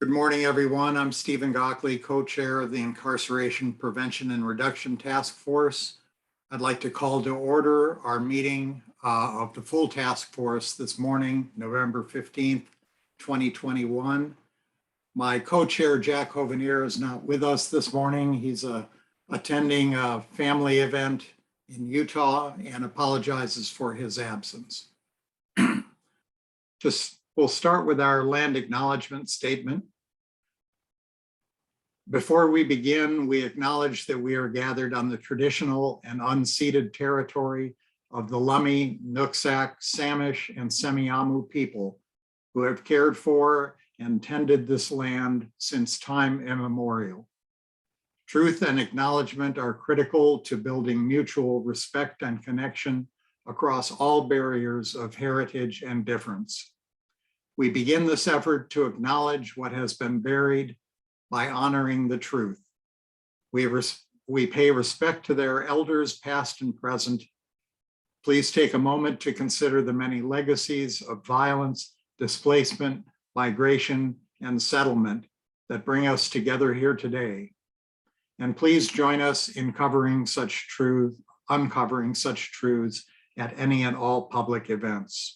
Good morning, everyone. I'm Stephen Gockley, co-chair of the Incarceration Prevention and Reduction Task Force. I'd like to call to order our meeting of the full task force this morning, November 15th, 2021. My co-chair, Jack Hovenier, is not with us this morning. He's attending a family event in Utah and apologizes for his absence. We'll start with our land acknowledgement statement. Before we begin, we acknowledge that we are gathered on the traditional and unceded territory of the Lummi, Nooksack, Samish, and Semiahmoo people who have cared for and tended this land since time immemorial. Truth and acknowledgement are critical to building mutual respect and connection across all barriers of heritage and difference. We begin this effort to acknowledge what has been buried by honoring the truth. We pay respect to their elders, past and present. Please take a moment to consider the many legacies of violence, displacement, migration, and settlement that bring us together here today. And please join us in uncovering such truths at any and all public events.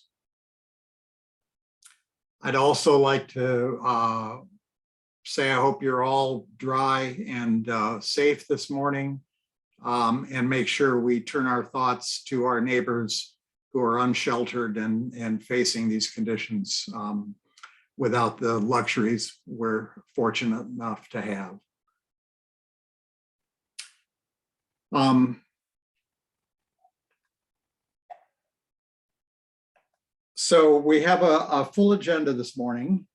I'd also like to say I hope you're all dry and safe this morning, and make sure we turn our thoughts to our neighbors who are unsheltered and facing these conditions without the luxuries we're fortunate enough to have. So we have a full agenda this morning.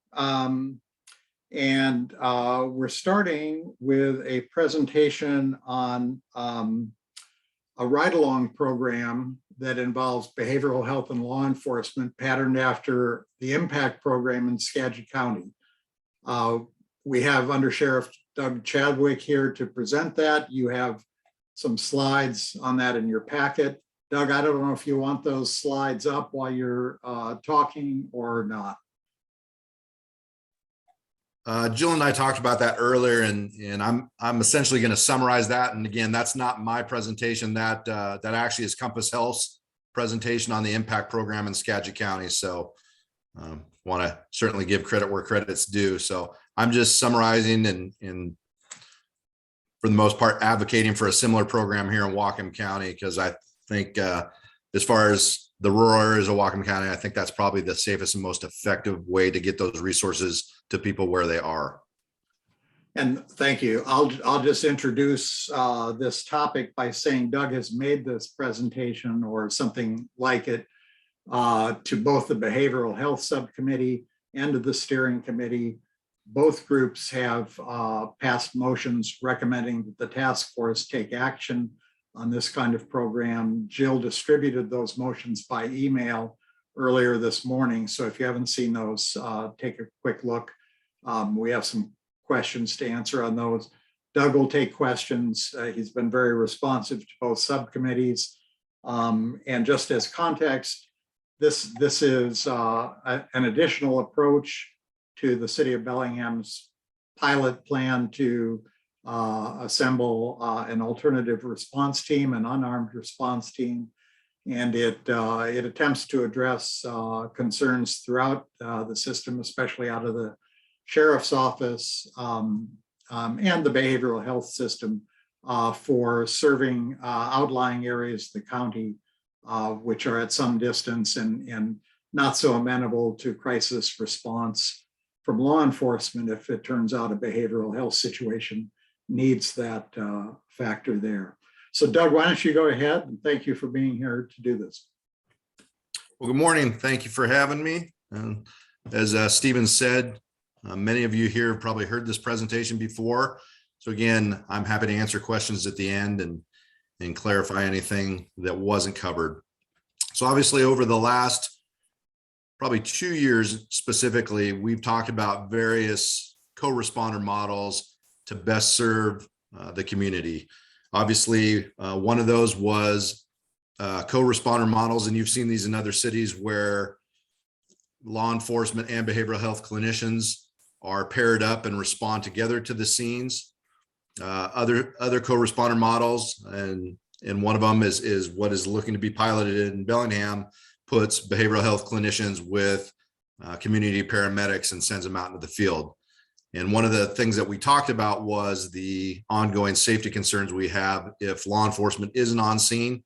And we're starting with a presentation on a ride-along program that involves behavioral health and law enforcement patterned after the impact program in Skagit County. We have Under Sheriff Doug Chadwick here to present that. You have some slides on that in your packet. Doug, I don't know if you want those slides up while you're talking or not. Jill and I talked about that earlier, and I'm essentially going to summarize that. And again, that's not my presentation. That actually is Compass Health's presentation on the impact program in Skagit County. So want to certainly give credit where credit's due. So I'm just summarizing and for the most part advocating for a similar program here in Whatcom County, because I think as far as the rural areas of Whatcom County, I think that's probably the safest and most effective way to get those resources to people where they are. And thank you. I'll just introduce this topic by saying Doug has made this presentation or something like it to both the Behavioral Health Subcommittee and to the Steering Committee. Both groups have passed motions recommending that the task force take action on this kind of program. Jill distributed those motions by email earlier this morning. So if you haven't seen those, take a quick look. We have some questions to answer on those. Doug will take questions. He's been very responsive to both subcommittees. And just as context, this is an additional approach to the City of Bellingham's pilot plan to assemble an alternative response team, an unarmed response team, and it attempts to address concerns throughout the system, especially out of the Sheriff's Office and the behavioral health system for serving outlying areas of the county, which are at some distance and not so amenable to crisis response from law enforcement if it turns out a behavioral health situation needs that factor there. So Doug, why don't you go ahead, and thank you for being here to do this. Well, good morning. Thank you for having me. And as Stephen said, many of you here have probably heard this presentation before. So again, I'm happy to answer questions at the end and clarify anything that wasn't covered. So obviously over the last probably 2 years specifically, we've talked about various co-responder models to best serve the community. Obviously, one of those was co-responder models, and you've seen these in other cities where law enforcement and behavioral health clinicians are paired up and respond together to the scenes. Other co-responder models, and one of them is what is looking to be piloted in Bellingham, puts behavioral health clinicians with community paramedics and sends them out into the field. And one of the things that we talked about was the ongoing safety concerns we have if law enforcement isn't on scene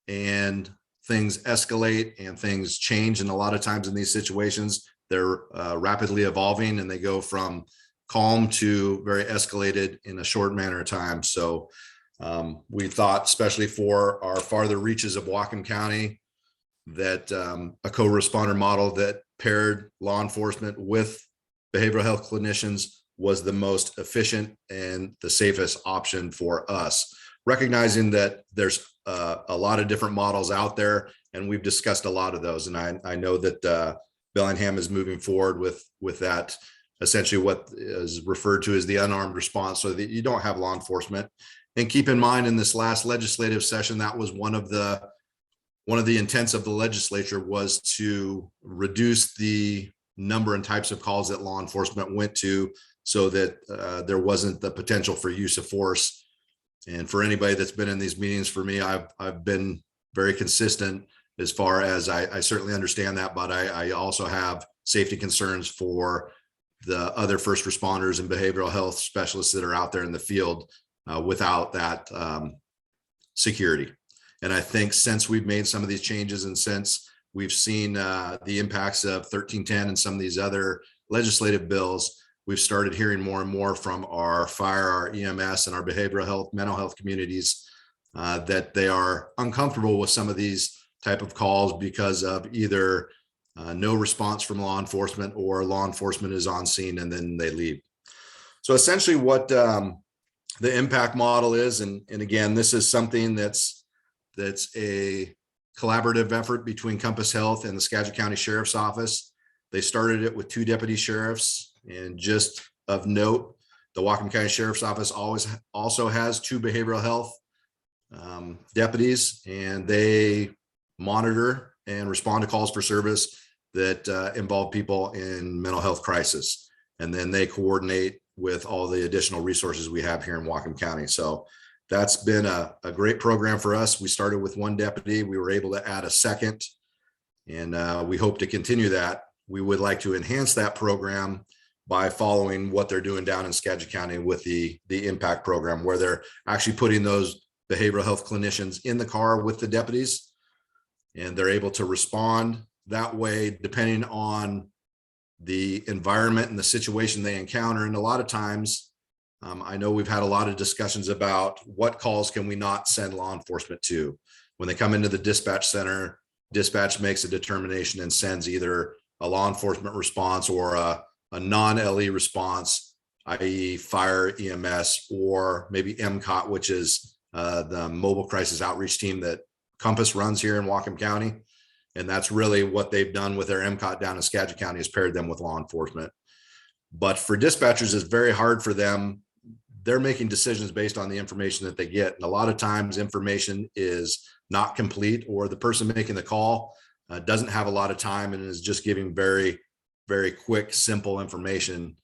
and things escalate and things change. And a lot of times in these situations, they're rapidly evolving and they go from calm to very escalated in a short manner of time. So we thought, especially for our farther reaches of Whatcom County, that a co-responder model that paired law enforcement with behavioral health clinicians was the most efficient and the safest option for us, recognizing that there's a lot of different models out there, and we've discussed a lot of those. And I know that Bellingham is moving forward with that, essentially what is referred to as the unarmed response, so that you don't have law enforcement. And keep in mind, in this last legislative session, that was one of the intents of the legislature, was to reduce the number and types of calls that law enforcement went to, so that there wasn't the potential for use of force. And for anybody that's been in these meetings, for me, I've been very consistent as far as I certainly understand that, but I also have safety concerns for the other first responders and behavioral health specialists that are out there in the field without that security. And I think since we've made some of these changes, and since we've seen the impacts of 1310 and some of these other legislative bills, we've started hearing more and more from our fire, our EMS, and our behavioral health, mental health communities that they are uncomfortable with some of these type of calls because of either no response from law enforcement, or law enforcement is on scene and then they leave. So essentially what the impact model is, and again, this is something that's a collaborative effort between Compass Health and the Skagit County Sheriff's Office. They started it with 2 deputy sheriffs, and just of note, the Whatcom County Sheriff's Office also has 2 behavioral health deputies, and they monitor and respond to calls for service that involve people in mental health crisis. And then they coordinate with all the additional resources we have here in Whatcom County. So that's been a great program for us. We started with 1 deputy. We were able to add a second, and we hope to continue that. We would like to enhance that program by following what they're doing down in Skagit County with the impact program, where they're actually putting those behavioral health clinicians in the car with the deputies, and they're able to respond that way depending on the environment and the situation they encounter. And a lot of times, I know we've had a lot of discussions about what calls can we not send law enforcement to. When they come into the dispatch center, dispatch makes a determination and sends either a law enforcement response or a non-LE response, i.e. fire, EMS, or maybe MCOT, which is the mobile crisis outreach team that Compass runs here in Whatcom County. And that's really what they've done with their MCOT down in Skagit County, is paired them with law enforcement. But for dispatchers, it's very hard for them. They're making decisions based on the information that they get. And a lot of times information is not complete, or the person making the call doesn't have a lot of time and is just giving very, very quick, simple information.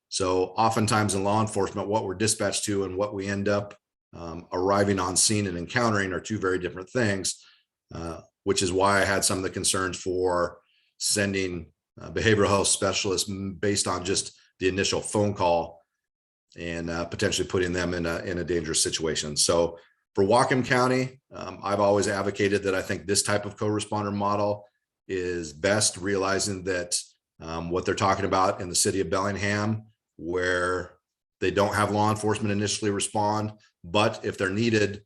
So oftentimes in law enforcement, what we're dispatched to and what we end up arriving on scene and encountering are 2 very different things, which is why I had some of the concerns for sending behavioral health specialists based on just the initial phone call and potentially putting them in a dangerous situation. So for Whatcom County, I've always advocated that I think this type of co-responder model is best, realizing that what they're talking about in the city of Bellingham, where they don't have law enforcement initially respond, but if they're needed,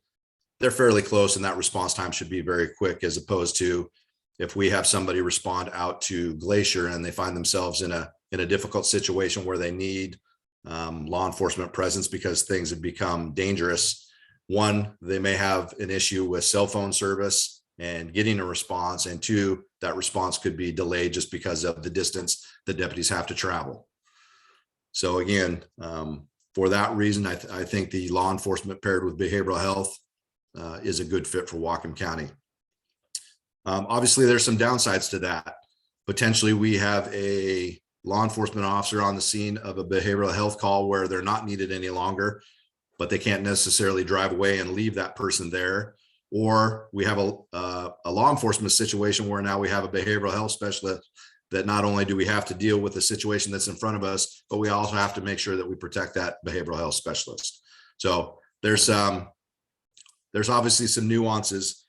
they're fairly close, and that response time should be very quick, as opposed to if we have somebody respond out to Glacier and they find themselves in a difficult situation where they need law enforcement presence because things have become dangerous. 1, they may have an issue with cell phone service and getting a response, and 2, that response could be delayed just because of the distance the deputies have to travel. So again, for that reason, I think the law enforcement paired with behavioral health is a good fit for Whatcom County. Obviously, there's some downsides to that. Potentially, we have a law enforcement officer on the scene of a behavioral health call where they're not needed any longer, but they can't necessarily drive away and leave that person there. Or we have a law enforcement situation where now we have a behavioral health specialist that not only do we have to deal with the situation that's in front of us, but we also have to make sure that we protect that behavioral health specialist. So there's obviously some nuances.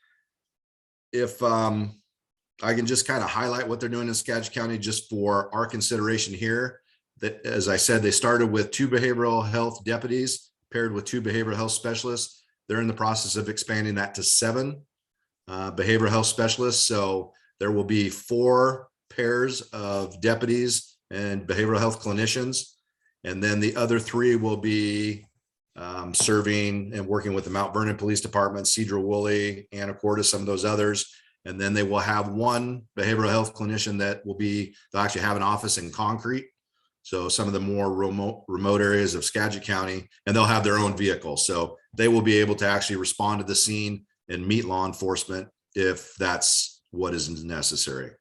If I can just kind of highlight what they're doing in Skagit County just for our consideration here, that, as I said, they started with 2 behavioral health deputies paired with 2 behavioral health specialists. They're in the process of expanding that to 7 behavioral health specialists. So there will be 4 pairs of deputies and behavioral health clinicians. And then the other 3 will be serving and working with the Mount Vernon Police Department, Cedar-Woolley, Anacortes, some of those others. And then they will have 1 behavioral health clinician that will be, they'll actually have an office in Concrete. So some of the more remote areas of Skagit County, and they'll have their own vehicle. So they will be able to actually respond to the scene and meet law enforcement if that's what is necessary.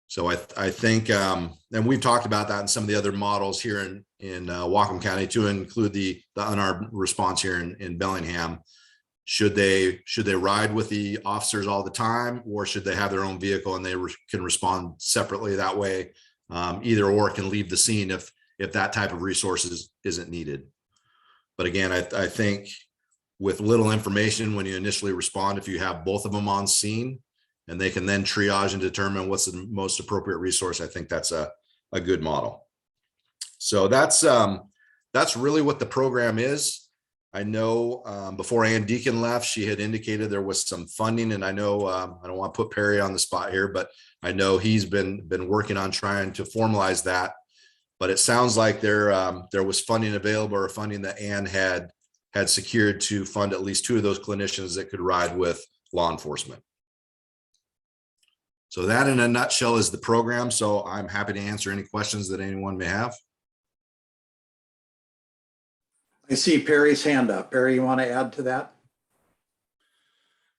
So I think, and we've talked about that in some of the other models here in Whatcom County, to include the unarmed response here in Bellingham. Should they ride with the officers all the time, or should they have their own vehicle and they can respond separately that way? Either or can leave the scene if that type of resources isn't needed. But again, I think with little information when you initially respond, if you have both of them on scene and they can then triage and determine what's the most appropriate resource, I think that's a good model. So that's really what the program is. I know before Ann Deacon left, she had indicated there was some funding, and I know I don't want to put Perry on the spot here, but I know he's been working on trying to formalize that. But it sounds like there was funding available, or funding that Ann had secured to fund at least 2 of those clinicians that could ride with law enforcement. So that in a nutshell is the program. So I'm happy to answer any questions that anyone may have. I see Perry's hand up. Perry, you want to add to that?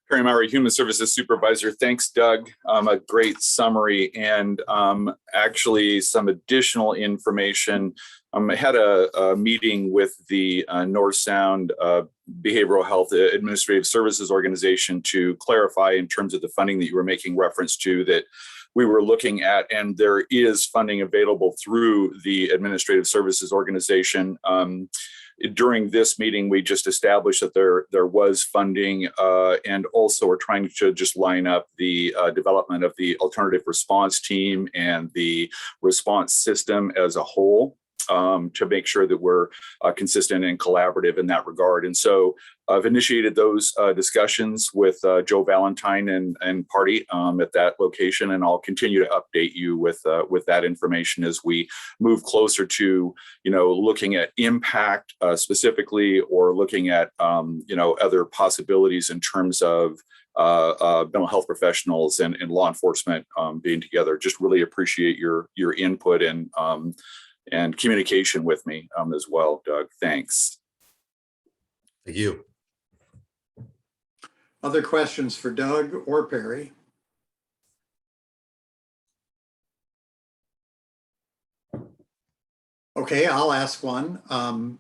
Perry Maury, Human Services Supervisor. Thanks, Doug. A great summary, and actually some additional information. I had a meeting with the North Sound Behavioral Health Administrative Services Organization to clarify in terms of the funding that you were making reference to that we were looking at, and there is funding available through the Administrative Services Organization. During this meeting, we just established that there was funding, and also we're trying to just line up the development of the alternative response team and the response system as a whole, to make sure that we're consistent and collaborative in that regard. And so I've initiated those discussions with Joe Valentine and party at that location, and I'll continue to update you with that information as we move closer to, looking at impact specifically, or looking at, other possibilities in terms of mental health professionals and law enforcement being together. Just really appreciate your input and communication with me as well, Doug. Thanks. Thank you. Other questions for Doug or Perry? Okay, I'll ask one.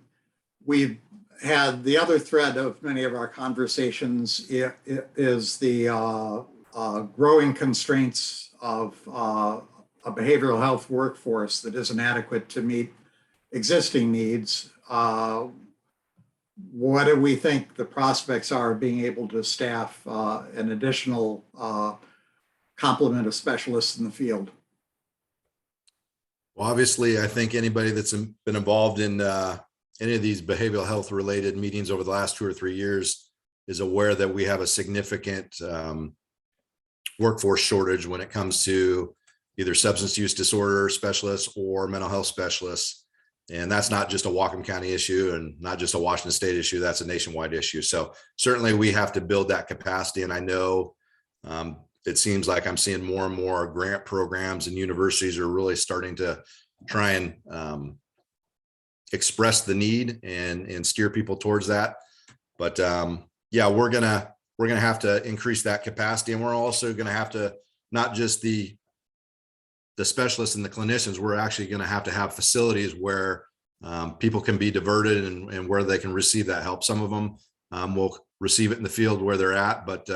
We've had the other thread of many of our conversations is the growing constraints of a behavioral health workforce that isn't adequate to meet existing needs. What do we think the prospects are of being able to staff an additional complement of specialists in the field? Well, obviously, I think anybody that's been involved in any of these behavioral health related meetings over the last 2 or 3 years is aware that we have a significant workforce shortage when it comes to either substance use disorder specialists or mental health specialists. And that's not just a Whatcom County issue and not just a Washington State issue, that's a nationwide issue. So certainly we have to build that capacity. And I know it seems like I'm seeing more and more grant programs and universities are really starting to try and express the need and steer people towards that. But yeah, we're gonna have to increase that capacity, and we're also gonna have to, not just the the specialists and the clinicians, we're actually going to have facilities where people can be diverted and where they can receive that help. Some of them will receive it in the field where they're at, but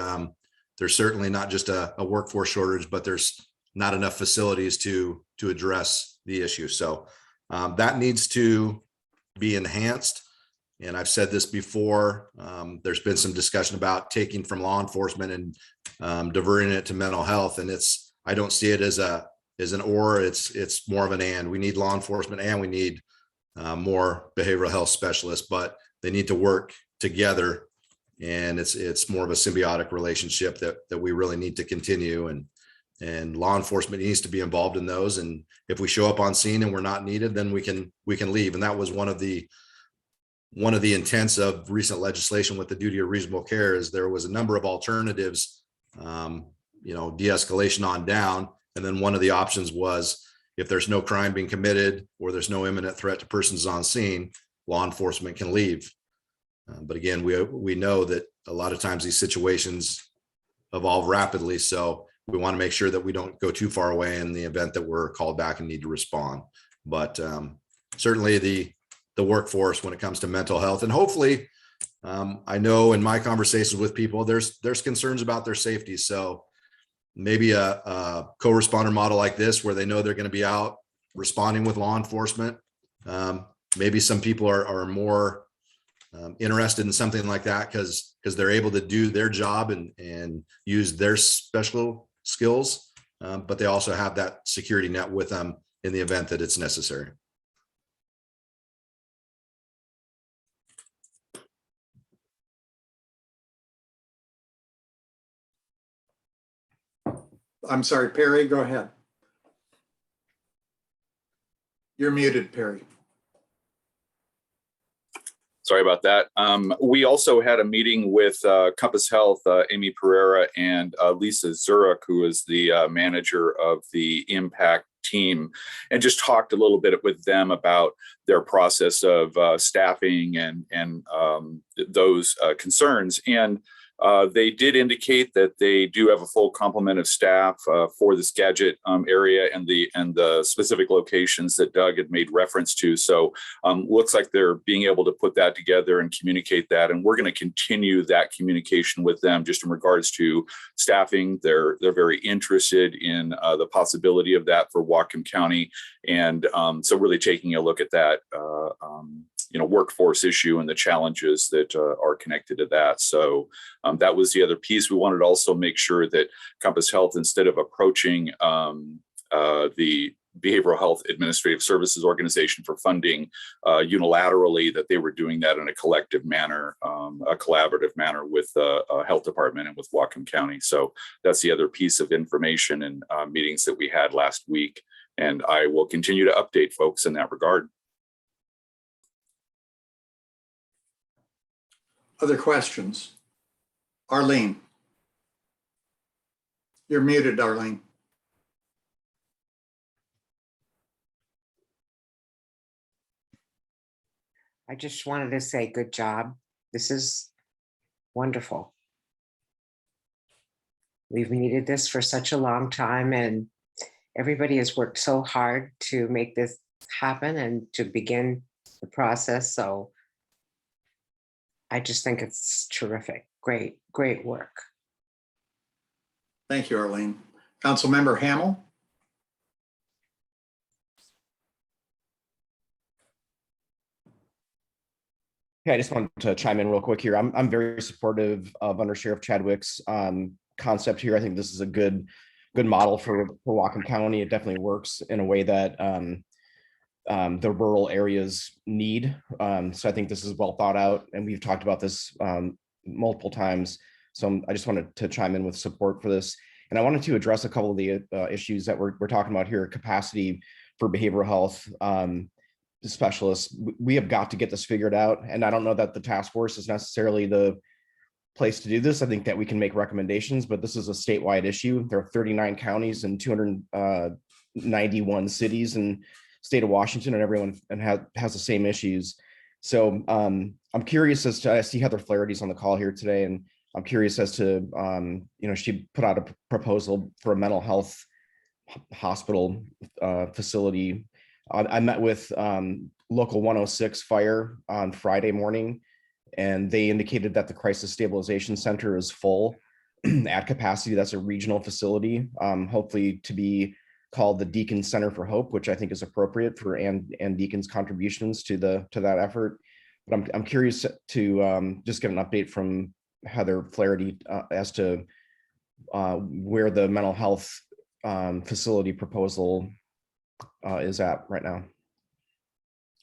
there's certainly not just a workforce shortage, but there's not enough facilities to address the issue. So that needs to be enhanced. And I've said this before, there's been some discussion about taking from law enforcement and diverting it to mental health. And I don't see it as an or, it's more of an and. We need law enforcement and we need more behavioral health specialists, but they need to work together. And it's more of a symbiotic relationship that we really need to continue. And law enforcement needs to be involved in those. And if we show up on scene and we're not needed, then we can leave. And that was one of the intents of recent legislation with the duty of reasonable care, is there was a number of alternatives, de-escalation on down. And then one of the options was, if there's no crime being committed or there's no imminent threat to persons on scene, law enforcement can leave. But again, we know that a lot of times these situations evolve rapidly. So we want to make sure that we don't go too far away in the event that we're called back and need to respond. But certainly the workforce when it comes to mental health, and hopefully, I know in my conversations with people, there's concerns about their safety. So maybe a co-responder model like this, where they know they're going to be out responding with law enforcement. Maybe some people are more interested in something like that because they're able to do their job and use their special skills, but they also have that security net with them in the event that it's necessary. I'm sorry, Perry, go ahead. You're muted, Perry. Sorry about that. We also had a meeting with Compass Health, Amy Pereira and Lisa Zurich, who is the manager of the Impact team, and just talked a little bit with them about their process of staffing and those concerns. And they did indicate that they do have a full complement of staff for the Skagit area and the specific locations that Doug had made reference to. So looks like they're being able to put that together and communicate that. And we're going to continue that communication with them just in regards to staffing. They're very interested in the possibility of that for Whatcom County. And so really taking a look at that workforce issue and the challenges that are connected to that. So that was the other piece. We wanted to also make sure that Compass Health, instead of approaching the Behavioral Health Administrative Services Organization for funding unilaterally, that they were doing that in a collective manner, a collaborative manner with the health department and with Whatcom County. So that's the other piece of information and meetings that we had last week. And I will continue to update folks in that regard. Other questions? Arlene. You're muted, Arlene. I just wanted to say good job. This is wonderful. We've needed this for such a long time, and everybody has worked so hard to make this happen and to begin the process. So I just think it's terrific. Great, great work. Thank you, Arlene. Councilmember Hamel. Yeah, I just wanted to chime in real quick here. I'm very supportive of Under Sheriff Chadwick's concept here. I think this is a good model for Whatcom County. It definitely works in a way that the rural areas need. So I think this is well thought out, and we've talked about this multiple times. So I just wanted to chime in with support for this. And I wanted to address a couple of the issues that we're talking about here. Capacity for behavioral health specialists. We have got to get this figured out. And I don't know that the task force is necessarily the place to do this. I think that we can make recommendations, but this is a statewide issue. There are 39 counties and 291 cities in state of Washington, and everyone has the same issues. So I'm curious as to, I see Heather Flaherty's on the call here today, and I'm curious as to, she put out a proposal for a mental health hospital facility. I met with local 106 fire on Friday morning, and they indicated that the crisis stabilization center is full at capacity. That's a regional facility, hopefully to be called the Deacon Center for Hope, which I think is appropriate for Ann Deacon's contributions to that effort. But I'm curious to just get an update from Heather Flaherty as to where the mental health facility proposal is at right now,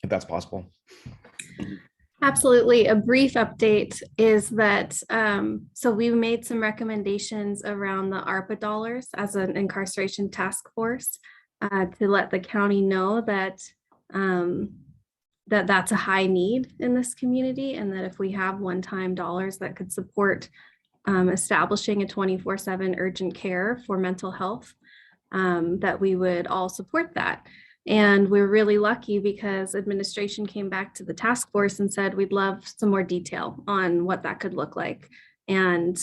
if that's possible. Absolutely. A brief update is that, so we made some recommendations around the ARPA dollars as an incarceration task force to let the county know that that's a high need in this community, and that if we have one-time dollars that could support establishing a 24/7 urgent care for mental health, that we would all support that. And we're really lucky because administration came back to the task force and said, we'd love some more detail on what that could look like. And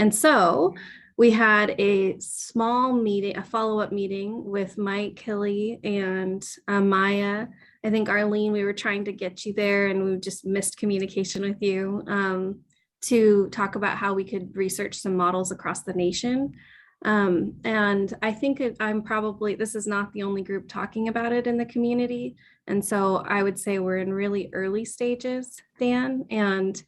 so we had a small meeting, a follow-up meeting with Mike Hilly and Maya. I think Arlene, we were trying to get you there and we just missed communication with you to talk about how we could research some models across the nation. And I think this is not the only group talking about it in the community. And so I would say we're in really early stages, Dan, and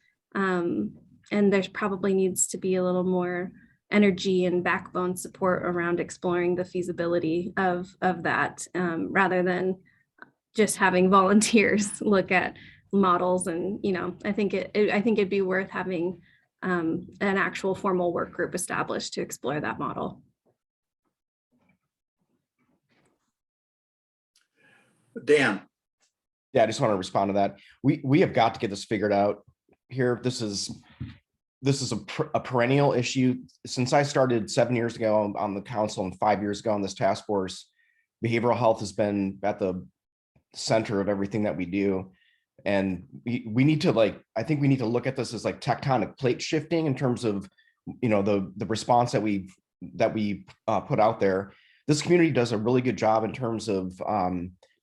there's probably needs to be a little more energy and backbone support around exploring the feasibility of that, rather than just having volunteers look at models. And, I think it'd be worth having an actual formal work group established to explore that model. Dan. Yeah, I just want to respond to that. We have got to get this figured out here. This is a perennial issue. Since I started 7 years ago on the council and 5 years ago on this task force, behavioral health has been at the center of everything that we do. And we need to I think we need to look at this as like tectonic plate shifting in terms of, the response that we put out there. This community does a really good job in terms of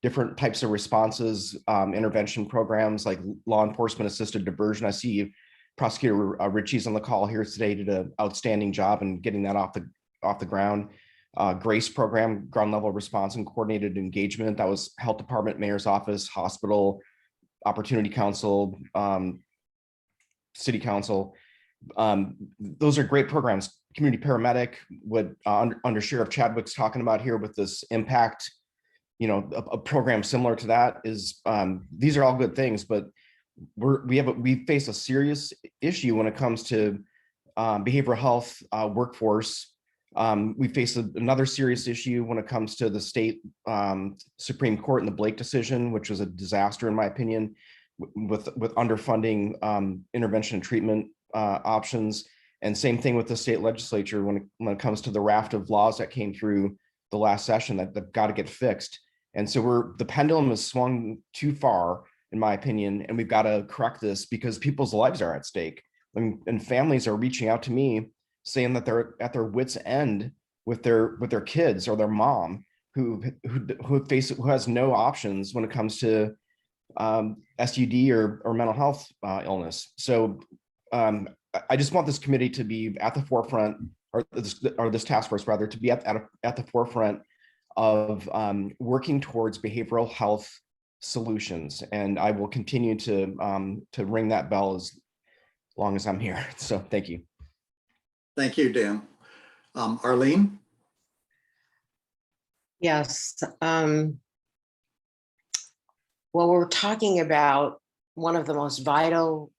different types of responses, intervention programs like law enforcement assisted diversion. I see Prosecutor Ritchie's on the call here today, did an outstanding job in getting that off the ground. GRACE program, ground level response and coordinated engagement. That was Health Department, Mayor's Office, Hospital, Opportunity Council, City Council. Those are great programs. Community paramedic, what under Sheriff Chadwick's talking about here with this impact, a program similar to that is, these are all good things, but we face a serious issue when it comes to behavioral health workforce. We face another serious issue when it comes to the state Supreme Court and the Blake decision, which was a disaster in my opinion, with underfunding intervention and treatment options. And same thing with the state legislature when it comes to the raft of laws that came through the last session that got to get fixed. And so the pendulum has swung too far, in my opinion, and we've got to correct this because people's lives are at stake. And families are reaching out to me saying that they're at their wits' end with their kids or their mom who has no options when it comes to SUD or mental health illness. So I just want this committee to be at the forefront, or this task force rather, to be at the forefront of working towards behavioral health solutions. And I will continue to ring that bell as long as I'm here. So thank you. Thank you, Dan. Arlene? Yes. Well, we're talking about one of the most vital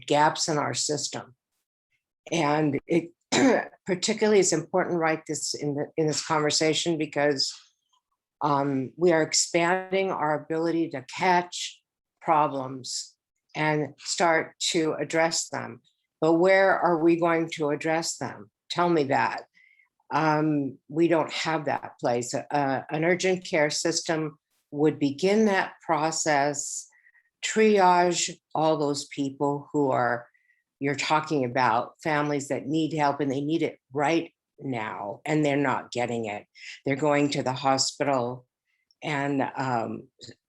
gaps in our system. And it particularly is important right in this conversation because we are expanding our ability to catch problems and start to address them. But where are we going to address them? Tell me that. We don't have that place. An urgent care system would begin that process, triage all those people who you're talking about, families that need help and they need it right now, and they're not getting it. They're going to the hospital and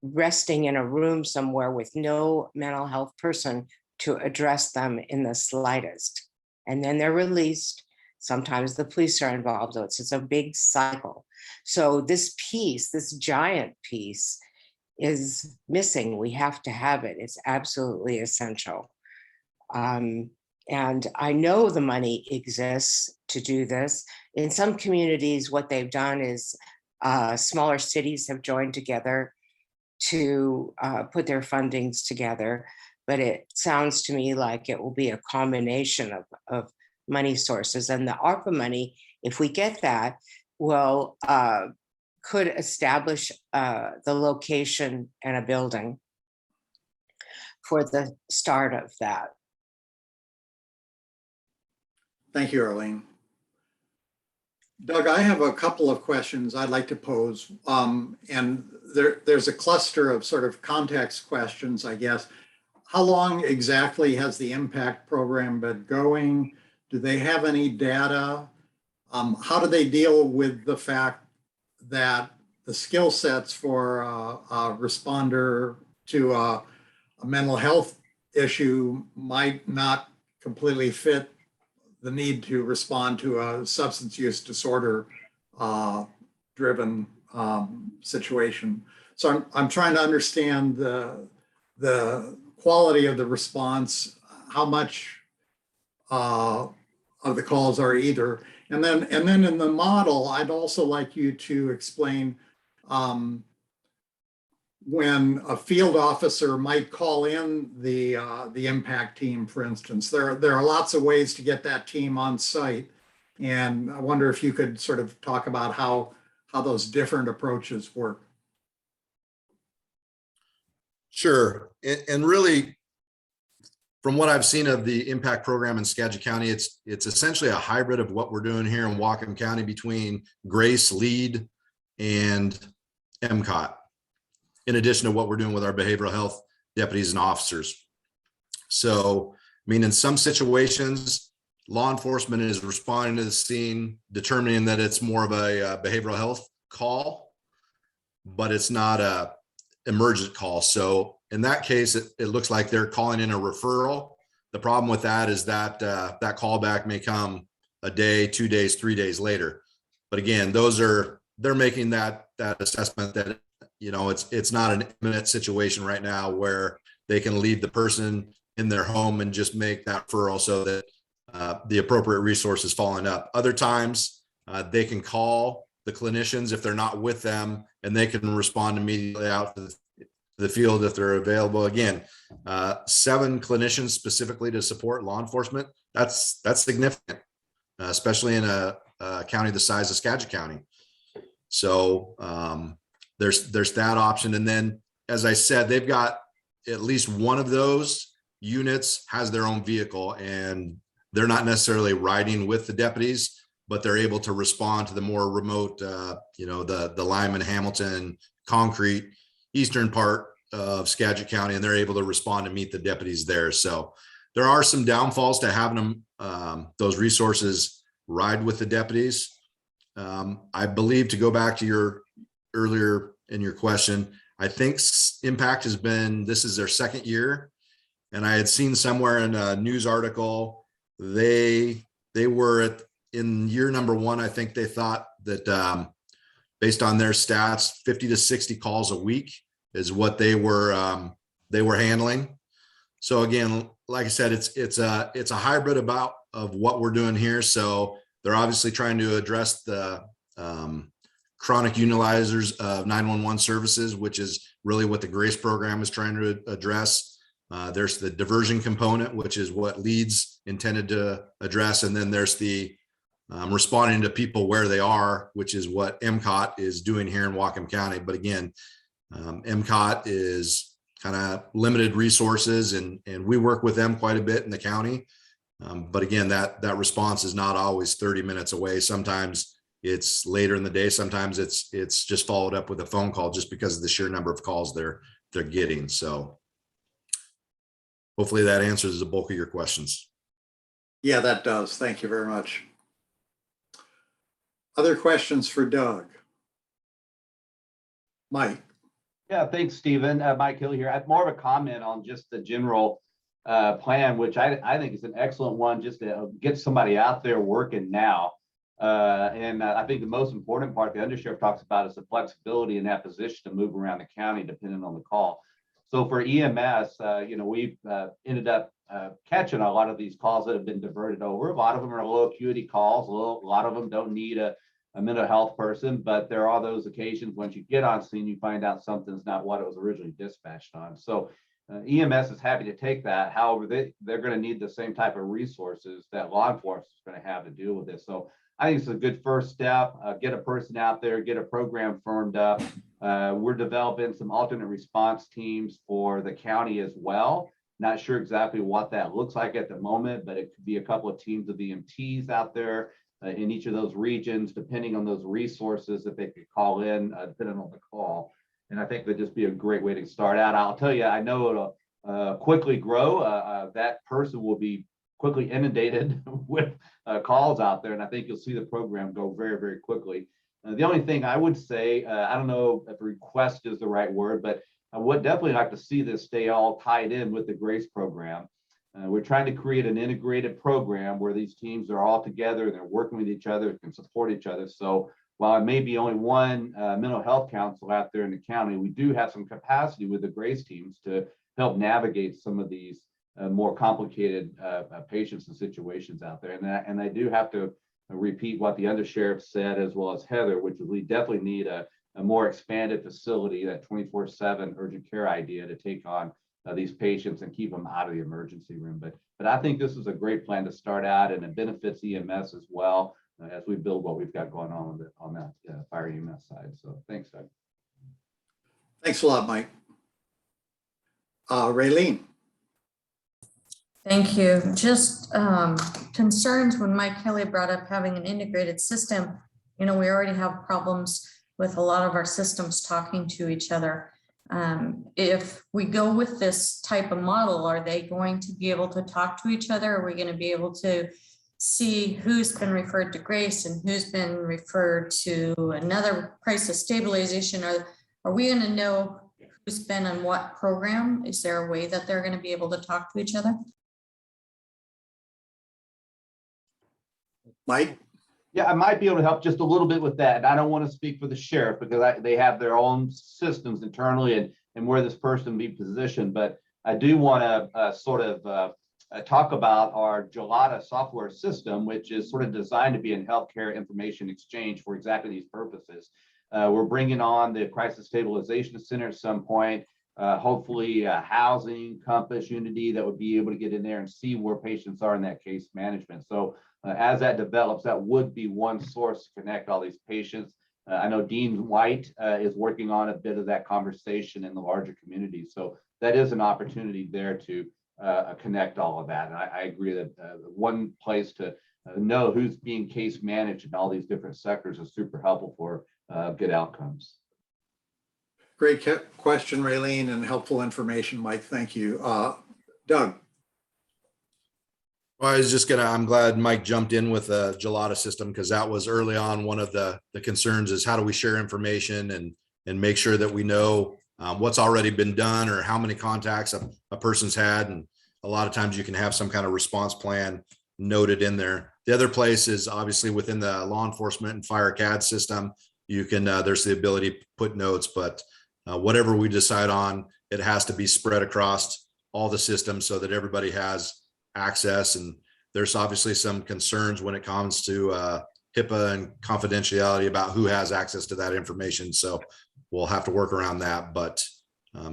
resting in a room somewhere with no mental health person to address them in the slightest. And then they're released. Sometimes the police are involved. So it's a big cycle. So this piece, this giant piece, is missing. We have to have it. It's absolutely essential. And I know the money exists to do this. In some communities, what they've done is smaller cities have joined together to put their fundings together. But it sounds to me like it will be a combination of money sources. And the ARPA money, if we get that, will could establish the location and a building for the start of that. Thank you, Arlene. Doug, I have a couple of questions I'd like to pose. And there's a cluster of sort of context questions, I guess. How long exactly has the impact program been going? Do they have any data? How do they deal with the fact that the skill sets for a responder to a mental health issue might not completely fit the need to respond to a substance use disorder driven situation? So I'm trying to understand the quality of the response, how much of the calls are either. And then in the model, I'd also like you to explain when a field officer might call in the impact team, for instance. There are lots of ways to get that team on site. And I wonder if you could sort of talk about how those different approaches work. Sure. And really, from what I've seen of the impact program in Skagit County, it's essentially a hybrid of what we're doing here in Whatcom County between GRACE, LEAD, and MCOT, in addition to what we're doing with our behavioral health deputies and officers. So, I mean, in some situations, law enforcement is responding to the scene, determining that it's more of a behavioral health call, but it's not a emergent call. So in that case, it looks like they're calling in a referral. The problem with that is that that callback may come a day, 2 days, 3 days later. But again, they're making that assessment that, you know, it's not an imminent situation right now where they can leave the person in their home and just make that referral so that the appropriate resource is following up. Other times they can call the clinicians if they're not with them, and they can respond immediately out to the field if they're available. Again, 7 clinicians specifically to support law enforcement. That's significant, especially in a county the size of Skagit County. So there's that option. And then, as I said, they've got at least one of those units has their own vehicle, and they're not necessarily riding with the deputies, but they're able to respond to the more remote, you know, the Lyman, Hamilton, Concrete, eastern part of Skagit County, and they're able to respond and meet the deputies there. So there are some downfalls to having them, those resources ride with the deputies. I believe, to go back to your earlier in your question, I think Impact this is their 2nd year. And I had seen somewhere in a news article, they were in year number 1. I think they thought that based on their stats, 50 to 60 calls a week is what they were handling. So again, like I said, it's a hybrid of what we're doing here. So they're obviously trying to address the chronic utilizers of 911 services, which is really what the GRACE program is trying to address. There's the diversion component, which is what LEAD's intended to address. And then there's the responding to people where they are, which is what MCOT is doing here in Whatcom County. But again, MCOT is kind of limited resources, and we work with them quite a bit in the county. But again, that response is not always 30 minutes away. Sometimes it's later in the day. Sometimes it's just followed up with a phone call, just because of the sheer number of calls they're getting. So hopefully that answers the bulk of your questions. Yeah, that does. Thank you very much. Other questions for Doug? Mike? Yeah, thanks, Stephen. Mike Hill here. I have more of a comment on just the general plan, which I think is an excellent one, just to get somebody out there working now. I think the most important part the undersheriff talks about is the flexibility in that position to move around the county depending on the call. So for EMS, we've ended up catching a lot of these calls that have been diverted over. A lot of them are low acuity calls. A lot of them don't need a mental health person, but there are those occasions once you get on scene, you find out something's not what it was originally dispatched on. So EMS is happy to take that. However, they're going to need the same type of resources that law enforcement is going to have to deal with this. So I think it's a good first step. Get a person out there, get a program firmed up. We're developing some alternate response teams for the county as well. Not sure exactly what that looks like at the moment, but it could be a couple of teams of EMTs out there in each of those regions, depending on those resources that they could call in, depending on the call. And I think that'd just be a great way to start out. I'll tell you, I know it'll quickly grow. That person will be quickly inundated with calls out there. And I think you'll see the program go very, very quickly. The only thing I would say, I don't know if request is the right word, but I would definitely like to see this stay all tied in with the GRACE program. We're trying to create an integrated program where these teams are all together, they're working with each other, can support each other. So while it may be only one mental health counsel out there in the county, we do have some capacity with the GRACE teams to help navigate some of these more complicated patients and situations out there. And I do have to repeat what the undersheriff said, as well as Heather, which is we definitely need a more expanded facility, that 24/7 urgent care idea to take on these patients and keep them out of the emergency room. But I think this is a great plan to start out, and it benefits EMS as well as we build what we've got going on with it on that fire EMS side. So thanks, Doug. Thanks a lot, Mike. Raylene? Thank you. Just concerns when Mike Kelly brought up having an integrated system. We already have problems with a lot of our systems talking to each other. If we go with this type of model, are they going to be able to talk to each other? Are we going to be able to see who's been referred to GRACE and who's been referred to another crisis stabilization? Are we going to know who's been on what program? Is there a way that they're going to be able to talk to each other? Mike? Yeah, I might be able to help just a little bit with that. And I don't want to speak for the sheriff because they have their own systems internally and where this person be positioned. But I do want to talk about our Gelada software system, which is sort of designed to be in healthcare information exchange for exactly these purposes. We're bringing on the Crisis Stabilization Center at some point, hopefully housing, Compass, Unity, that would be able to get in there and see where patients are in that case management. So as that develops, that would be one source to connect all these patients. I know Dean White is working on a bit of that conversation in the larger community. So that is an opportunity there to connect all of that. And I agree that one place to know who's being case managed in all these different sectors is super helpful for good outcomes. Great question, Raylene, and helpful information, Mike. Thank you. Doug? Well, I'm glad Mike jumped in with a Gelada system, because that was early on one of the concerns is how do we share information and make sure that we know what's already been done or how many contacts a person's had. And a lot of times you can have some kind of response plan noted in there. The other place is obviously within the law enforcement and fire CAD system. You can, there's the ability to put notes, but whatever we decide on, it has to be spread across all the systems so that everybody has access. And there's obviously some concerns when it comes to HIPAA and confidentiality about who has access to that information. So we'll have to work around that, but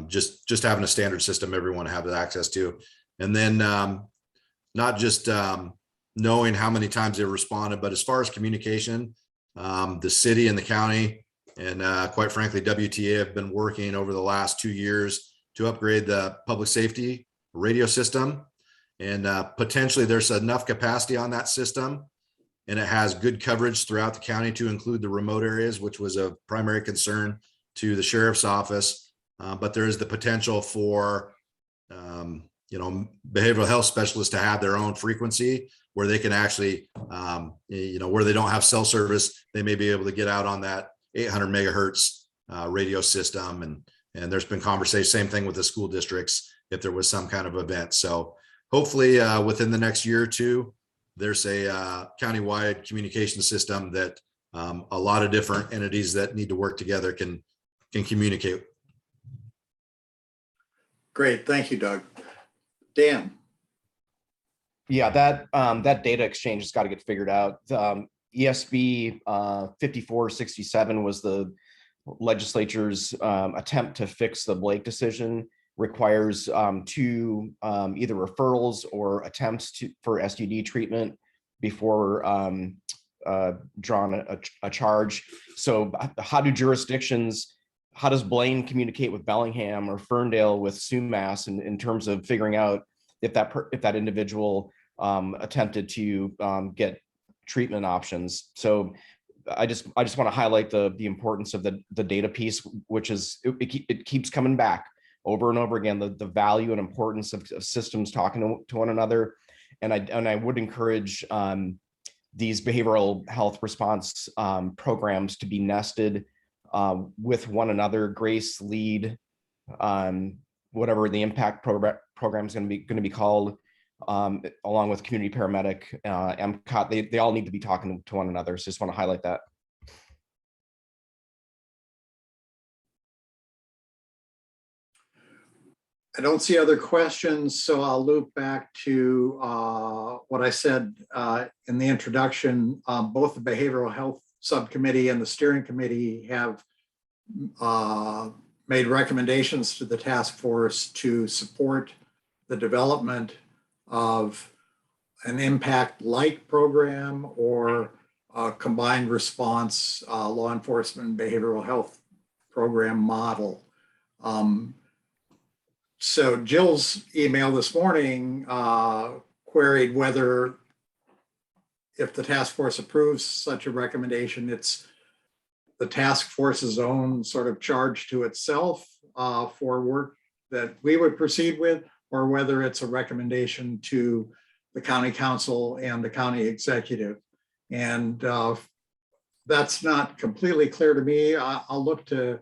just having a standard system everyone has access to. And then not just knowing how many times they responded, but as far as communication, the city and the county and quite frankly, WTA have been working over the last 2 years to upgrade the public safety radio system. And potentially there's enough capacity on that system, and it has good coverage throughout the county to include the remote areas, which was a primary concern to the sheriff's office. But there is the potential for behavioral health specialists to have their own frequency where they can actually, where they don't have cell service, they may be able to get out on that 800 megahertz radio system. And there's been conversation, same thing with the school districts, if there was some kind of event. So hopefully within the next year or two, there's a countywide communication system that a lot of different entities that need to work together can communicate. Great, thank you, Doug. Dan. Yeah, that data exchange has got to get figured out. ESB 5467 was the legislature's attempt to fix the Blake decision. Requires two either referrals or attempts for STD treatment before drawing a charge. So how does Blaine communicate with Bellingham or Ferndale with Sumas in terms of figuring out if that individual attempted to get treatment options? So I just want to highlight the importance of the data piece, which is it keeps coming back over and over again, the value and importance of systems talking to one another. And I would encourage these behavioral health response programs to be nested with one another. Grace, LEAD, whatever the impact program is going to be called, along with community paramedic, MCOT, they all need to be talking to one another. So just want to highlight that. I don't see other questions, so I'll loop back to what I said in the introduction. Both the Behavioral Health Subcommittee and the Steering Committee have made recommendations to the task force to support the development of an impact-like program or a combined response law enforcement and behavioral health program model. So Jill's email this morning queried whether, if the task force approves such a recommendation, it's the task force's own sort of charge to itself for work that we would proceed with, or whether it's a recommendation to the county council and the county executive. And that's not completely clear to me. I'll look to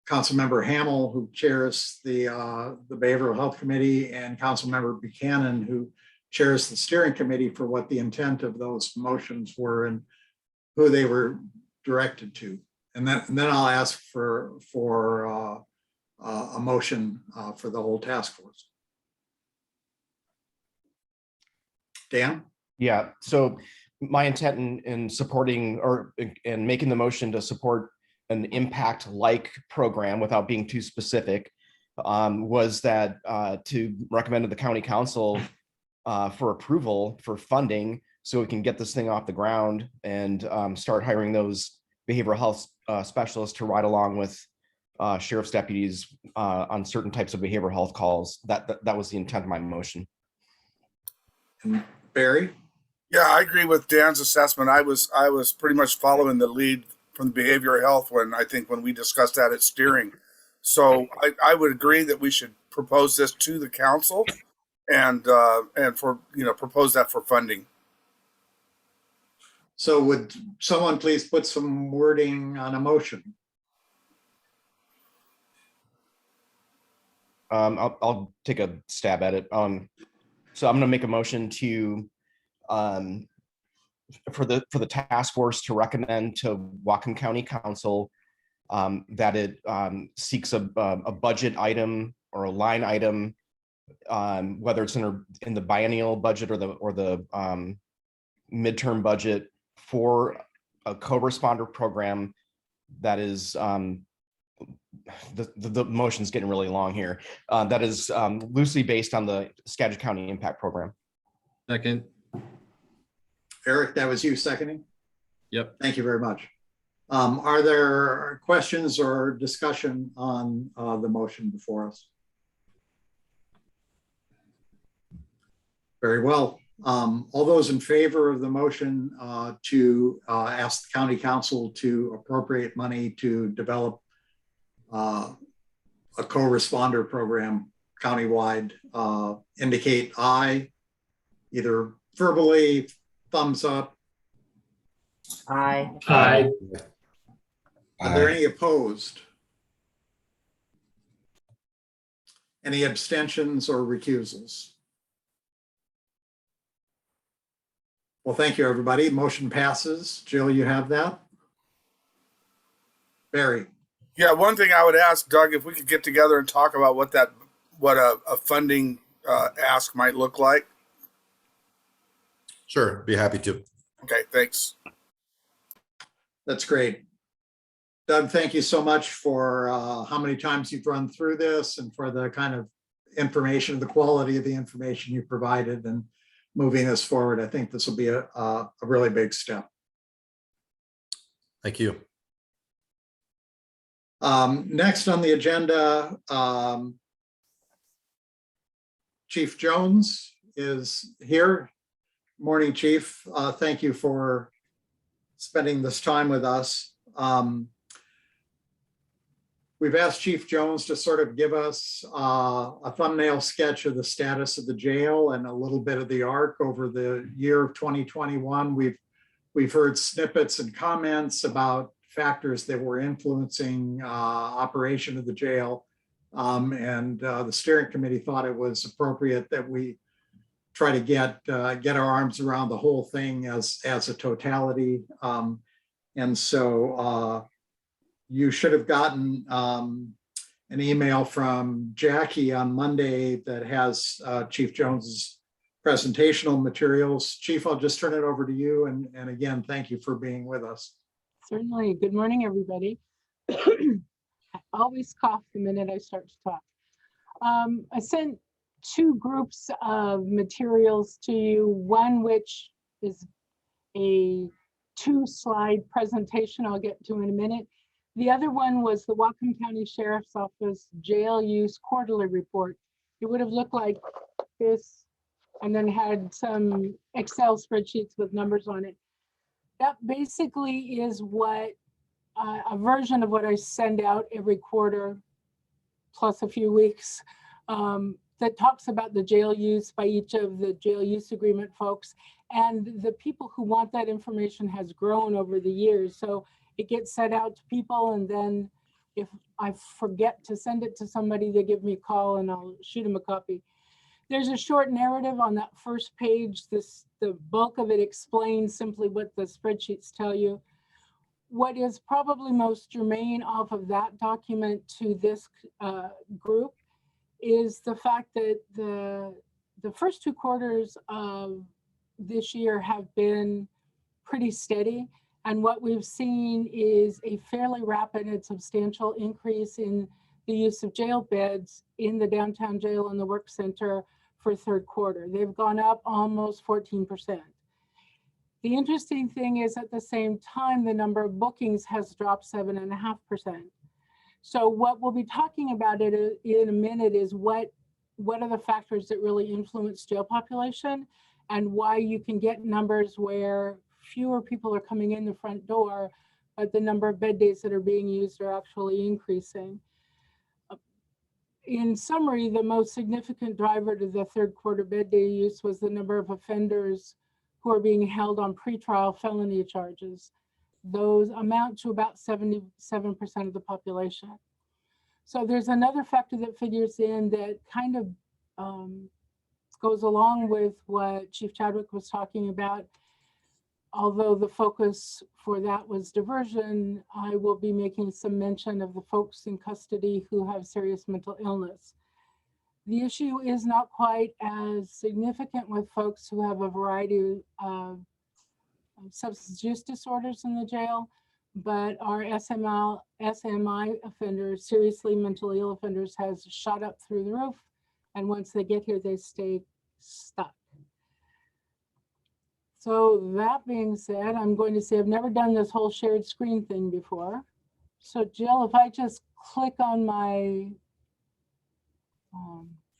Councilmember Hamel, who chairs the Behavioral Health Committee, and Councilmember Buchanan, who chairs the Steering Committee, for what the intent of those motions were and who they were directed to. And then I'll ask for a motion for the whole task force. Dan? Yeah, so my intent in supporting and making the motion to support an impact-like program without being too specific was that to recommend to the county council for approval for funding so we can get this thing off the ground and start hiring those behavioral health specialists to ride along with sheriff's deputies on certain types of behavioral health calls. That was the intent of my motion. And Barry? Yeah, I agree with Dan's assessment. I was pretty much following the lead from behavioral health when we discussed that at steering. So I would agree that we should propose this to the council and for, propose that for funding. So would someone please put some wording on a motion? I'll take a stab at it. So I'm going to make a motion to for the task force to recommend to Whatcom County Council that it seeks a budget item or a line item, whether it's in the biennial budget or the midterm budget, for a co-responder program that is the motion's getting really long here. That is loosely based on the Skagit County Impact Program. Second. Eric, that was you seconding? Yep. Thank you very much. Are there questions or discussion on the motion before us? Very well. All those in favor of the motion to ask the county council to appropriate money to develop a co-responder program, countywide, indicate aye, either verbally, thumbs up. Aye. Aye. Are there any opposed? Any abstentions or recusals? Well, thank you, everybody. Motion passes. Jill, you have that? Barry? Yeah, one thing I would ask Doug, if we could get together and talk about what a funding ask might look like. Sure, be happy to. Okay, thanks. That's great. Doug, thank you so much for how many times you've run through this and for the kind of information, the quality of the information you provided and moving us forward. I think this will be a really big step. Thank you. Next on the agenda, Chief Jones is here. Morning, Chief. Thank you for spending this time with us. We've asked Chief Jones to sort of give us a thumbnail sketch of the status of the jail and a little bit of the arc over the year of 2021. We've heard snippets and comments about factors that were influencing operation of the jail. And the steering committee thought it was appropriate that we try to get our arms around the whole thing as a totality. And so you should have gotten an email from Jackie on Monday that has Chief Jones's presentational materials. Chief, I'll just turn it over to you. And again, thank you for being with us. Certainly. Good morning, everybody. I always cough the minute I start to talk. I sent two groups of materials to you, one which is a 2-slide presentation I'll get to in a minute. The other one was the Whatcom County Sheriff's Office Jail Use Quarterly Report. It would have looked like this and then had some Excel spreadsheets with numbers on it. That basically is what a version of what I send out every quarter plus a few weeks that talks about the jail use by each of the jail use agreement folks. And the people who want that information has grown over the years. So it gets sent out to people, and then if I forget to send it to somebody, they give me a call and I'll shoot them a copy. There's a short narrative on that first page. The bulk of it explains simply what the spreadsheets tell you. What is probably most germane off of that document to this group is the fact that the first 2 quarters of this year have been pretty steady. And what we've seen is a fairly rapid and substantial increase in the use of jail beds in the downtown jail and the work center for 3rd quarter. They've gone up almost 14%. The interesting thing is at the same time, the number of bookings has dropped 7.5%. So what we'll be talking about in a minute is what are the factors that really influence jail population and why you can get numbers where fewer people are coming in the front door, but the number of bed days that are being used are actually increasing. In summary, the most significant driver to the 3rd quarter bed day use was the number of offenders who are being held on pretrial felony charges. Those amount to about 77% of the population. So there's another factor that figures in that kind of goes along with what Chief Chadwick was talking about. Although the focus for that was diversion, I will be making some mention of the folks in custody who have serious mental illness. The issue is not quite as significant with folks who have a variety of substance use disorders in the jail, but our SMI offenders, seriously mentally ill offenders, has shot up through the roof. And once they get here, they stay stuck. So that being said, I'm going to say I've never done this whole shared screen thing before. So Jill, if I just click on my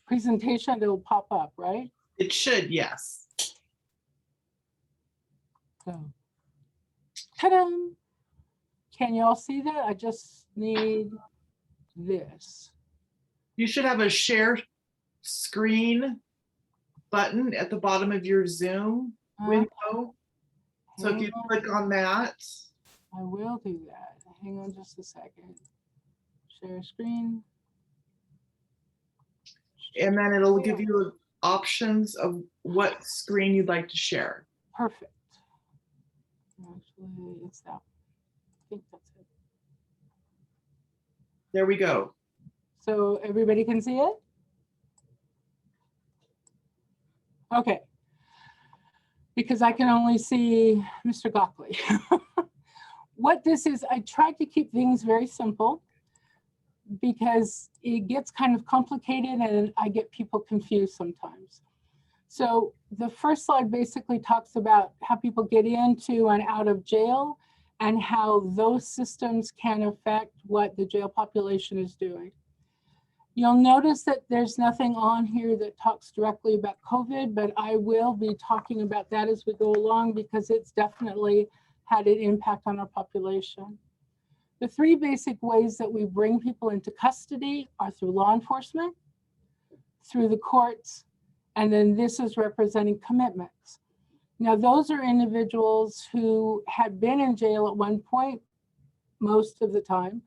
presentation, it'll pop up, right? It should, yes. So, ta-da! Can you all see that? I just need this. You should have a share screen button at the bottom of your Zoom window. So if you click on that. I will do that. Hang on just a second. Share screen. And then it'll give you options of what screen you'd like to share. Perfect. Actually, it's that. I think that's it. There we go. So everybody can see it? Okay. Because I can only see Mr. Gockley. What this is, I tried to keep things very simple because it gets kind of complicated and I get people confused sometimes. So the first slide basically talks about how people get into and out of jail and how those systems can affect what the jail population is doing. You'll notice that there's nothing on here that talks directly about COVID, but I will be talking about that as we go along because it's definitely had an impact on our population. The three basic ways that we bring people into custody are through law enforcement, through the courts, and then this is representing commitments. Now, those are individuals who had been in jail at one point, most of the time,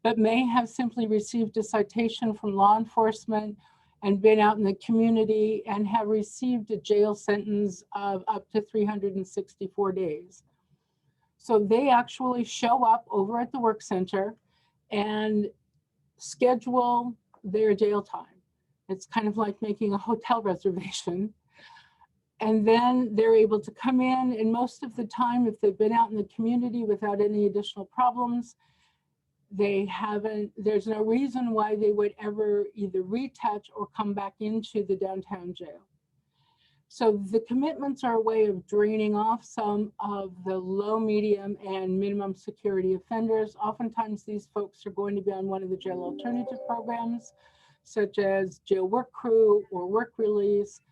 but may have simply received a citation from law enforcement and been out in the community and have received a jail sentence of up to 364 days. So they actually show up over at the work center and schedule their jail time. It's kind of like making a hotel reservation. And then they're able to come in, and most of the time, if they've been out in the community without any additional problems, there's no reason why they would ever either retouch or come back into the downtown jail. So the commitments are a way of draining off some of the low, medium, and minimum security offenders. Oftentimes these folks are going to be on one of the jail alternative programs, such as jail work crew or work release.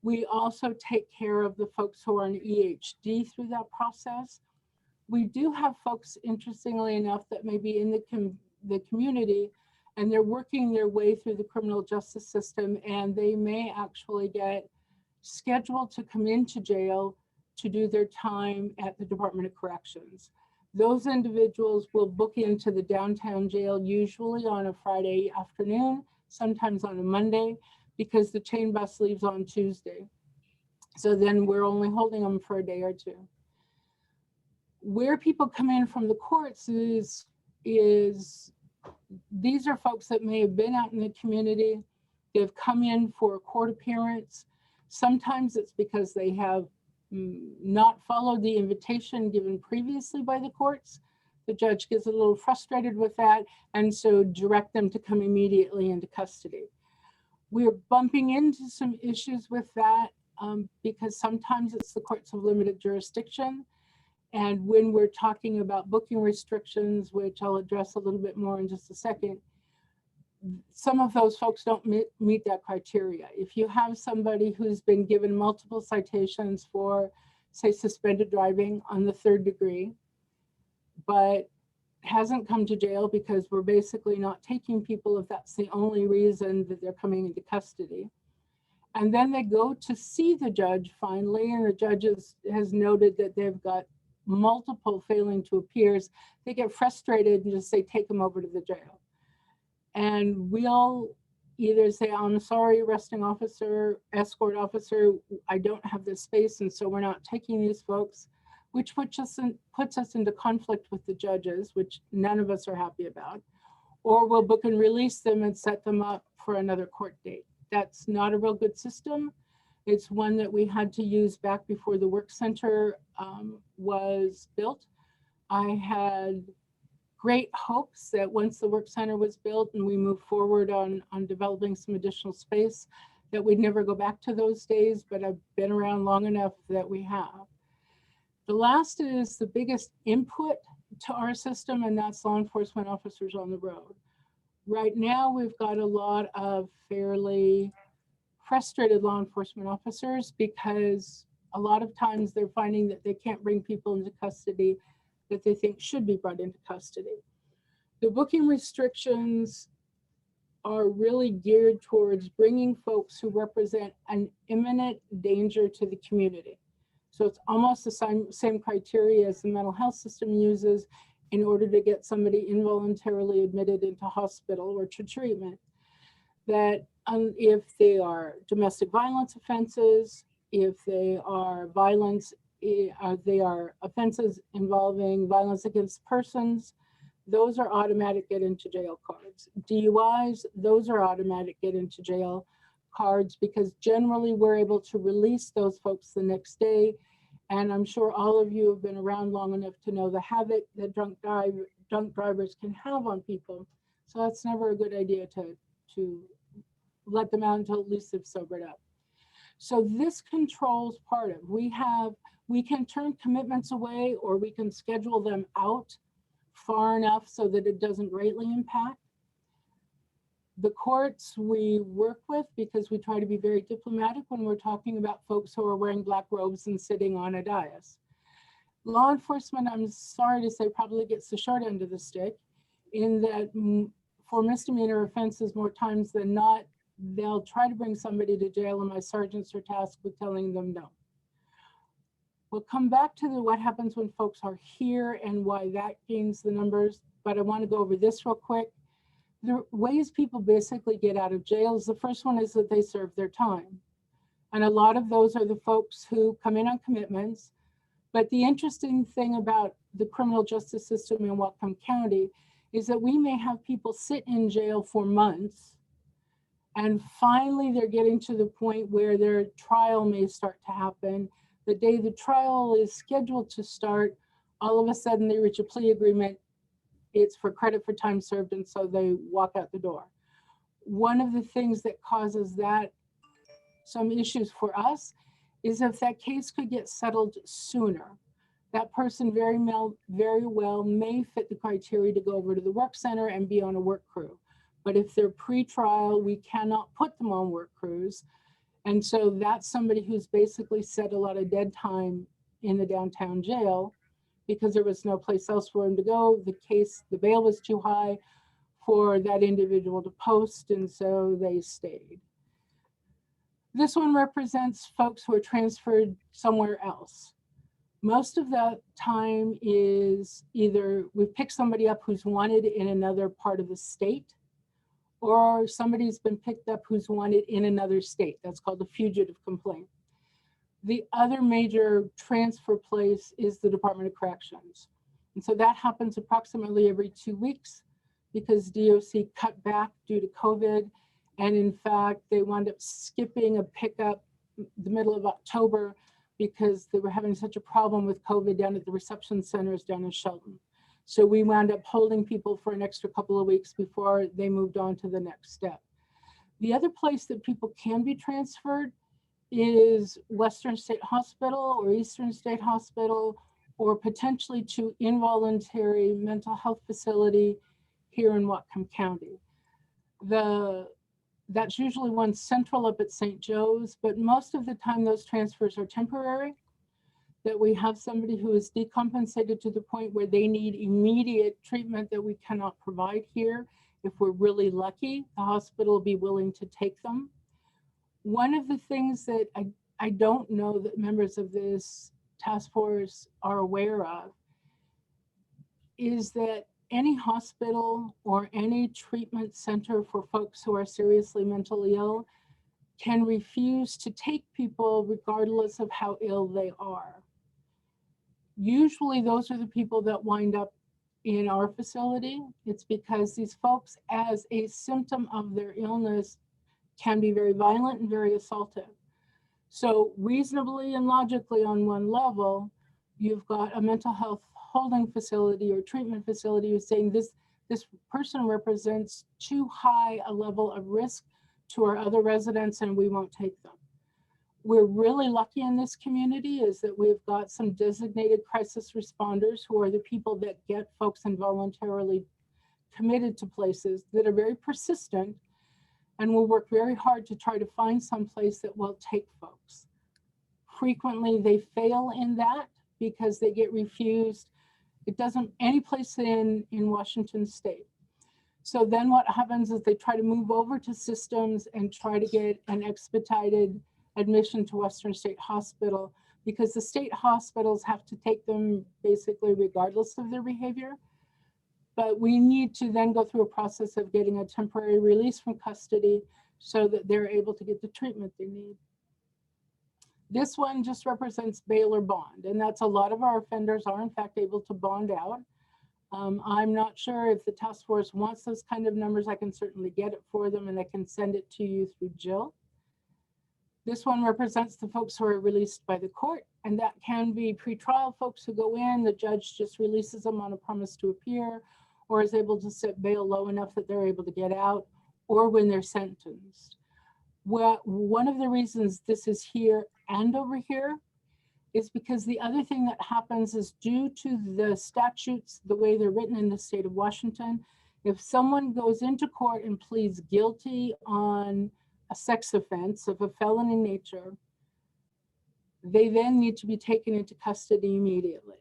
We also take care of the folks who are on EHD through that process. We do have folks, interestingly enough, that may be in the community and they're working their way through the criminal justice system, and they may actually get scheduled to come into jail to do their time at the Department of Corrections. Those individuals will book into the downtown jail, usually on a Friday afternoon, sometimes on a Monday, because the chain bus leaves on Tuesday. So then we're only holding them for a day or two. Where people come in from the courts is these are folks that may have been out in the community. They've come in for a court appearance. Sometimes it's because they have not followed the invitation given previously by the courts. The judge gets a little frustrated with that, and so direct them to come immediately into custody. We're bumping into some issues with that because sometimes it's the courts of limited jurisdiction. And when we're talking about booking restrictions, which I'll address a little bit more in just a second, some of those folks don't meet that criteria. If you have somebody who's been given multiple citations for, say, suspended driving on the 3rd degree, but hasn't come to jail because we're basically not taking people if that's the only reason that they're coming into custody. And then they go to see the judge finally, and the judge has noted that they've got multiple failing to appears. They get frustrated and just say, take them over to the jail. And we'll either say, I'm sorry, arresting officer, escort officer, I don't have this space, and so we're not taking these folks, which puts us into conflict with the judges, which none of us are happy about. Or we'll book and release them and set them up for another court date. That's not a real good system. It's one that we had to use back before the work center was built. I had great hopes that once the work center was built and we moved forward on developing some additional space, that we'd never go back to those days, but I've been around long enough that we have. The last is the biggest input to our system, and that's law enforcement officers on the road. Right now, we've got a lot of fairly frustrated law enforcement officers because a lot of times they're finding that they can't bring people into custody that they think should be brought into custody. The booking restrictions are really geared towards bringing folks who represent an imminent danger to the community. So it's almost the same criteria as the mental health system uses in order to get somebody involuntarily admitted into hospital or to treatment. That if they are domestic violence offenses, if they are they are offenses involving violence against persons, those are automatic get into jail cards. DUIs, those are automatic get into jail cards, because generally we're able to release those folks the next day. And I'm sure all of you have been around long enough to know the havoc that drunk drivers can have on people. So that's never a good idea to let them out until at least they've sobered up. So this controls part of, we can turn commitments away, or we can schedule them out far enough so that it doesn't greatly impact. The courts we work with, because we try to be very diplomatic when we're talking about folks who are wearing black robes and sitting on a dais. Law enforcement, I'm sorry to say, probably gets the short end of the stick, in that for misdemeanor offenses, more times than not, they'll try to bring somebody to jail and my sergeants are tasked with telling them no. We'll come back to what happens when folks are here and why that gains the numbers, but I want to go over this real quick. The ways people basically get out of jail is, the first one is that they serve their time. And a lot of those are the folks who come in on commitments. But the interesting thing about the criminal justice system in Whatcom County is that we may have people sit in jail for months, and finally they're getting to the point where their trial may start to happen. The day the trial is scheduled to start, all of a sudden they reach a plea agreement. It's for credit for time served, and so they walk out the door. One of the things that causes that, some issues for us, is if that case could get settled sooner. That person very well may fit the criteria to go over to the work center and be on a work crew. But if they're pre-trial, we cannot put them on work crews. And so that's somebody who's basically set a lot of dead time in the downtown jail, because there was no place else for him to go. The bail was too high for that individual to post, and so they stayed. This one represents folks who are transferred somewhere else. Most of that time is either we pick somebody up who's wanted in another part of the state, or somebody's been picked up who's wanted in another state. That's called a fugitive complaint. The other major transfer place is the Department of Corrections. And so that happens approximately every 2 weeks, because DOC cut back due to COVID. And in fact, they wound up skipping a pickup the middle of October because they were having such a problem with COVID down at the reception centers down in Shelton. So we wound up holding people for an extra couple of weeks before they moved on to the next step. The other place that people can be transferred is Western State Hospital or Eastern State Hospital, or potentially to involuntary mental health facility here in Whatcom County. That's usually one central up at St. Joe's, but most of the time those transfers are temporary, that we have somebody who is decompensated to the point where they need immediate treatment that we cannot provide here. If we're really lucky, the hospital will be willing to take them. One of the things that I don't know that members of this task force are aware of is that any hospital or any treatment center for folks who are seriously mentally ill can refuse to take people regardless of how ill they are. Usually those are the people that wind up in our facility. It's because these folks, as a symptom of their illness, can be very violent and very assaultive. So reasonably and logically on one level, you've got a mental health holding facility or treatment facility who's saying this person represents too high a level of risk to our other residents and we won't take them. We're really lucky in this community is that we've got some designated crisis responders who are the people that get folks involuntarily committed to places that are very persistent, and we'll work very hard to try to find some place that will take folks. Frequently they fail in that because they get refused. It doesn't, any place in Washington state. So then what happens is they try to move over to systems and try to get an expedited admission to Western State Hospital, because the state hospitals have to take them basically regardless of their behavior. But we need to then go through a process of getting a temporary release from custody so that they're able to get the treatment they need. This one just represents bail or bond, and that's a lot of our offenders are in fact able to bond out. I'm not sure if the task force wants those kind of numbers. I can certainly get it for them and I can send it to you through Jill. This one represents the folks who are released by the court, and that can be pretrial folks who go in, the judge just releases them on a promise to appear, or is able to set bail low enough that they're able to get out, or when they're sentenced. Well, one of the reasons this is here and over here is because the other thing that happens is, due to the statutes, the way they're written in the state of Washington, if someone goes into court and pleads guilty on a sex offense of a felony nature, they then need to be taken into custody immediately.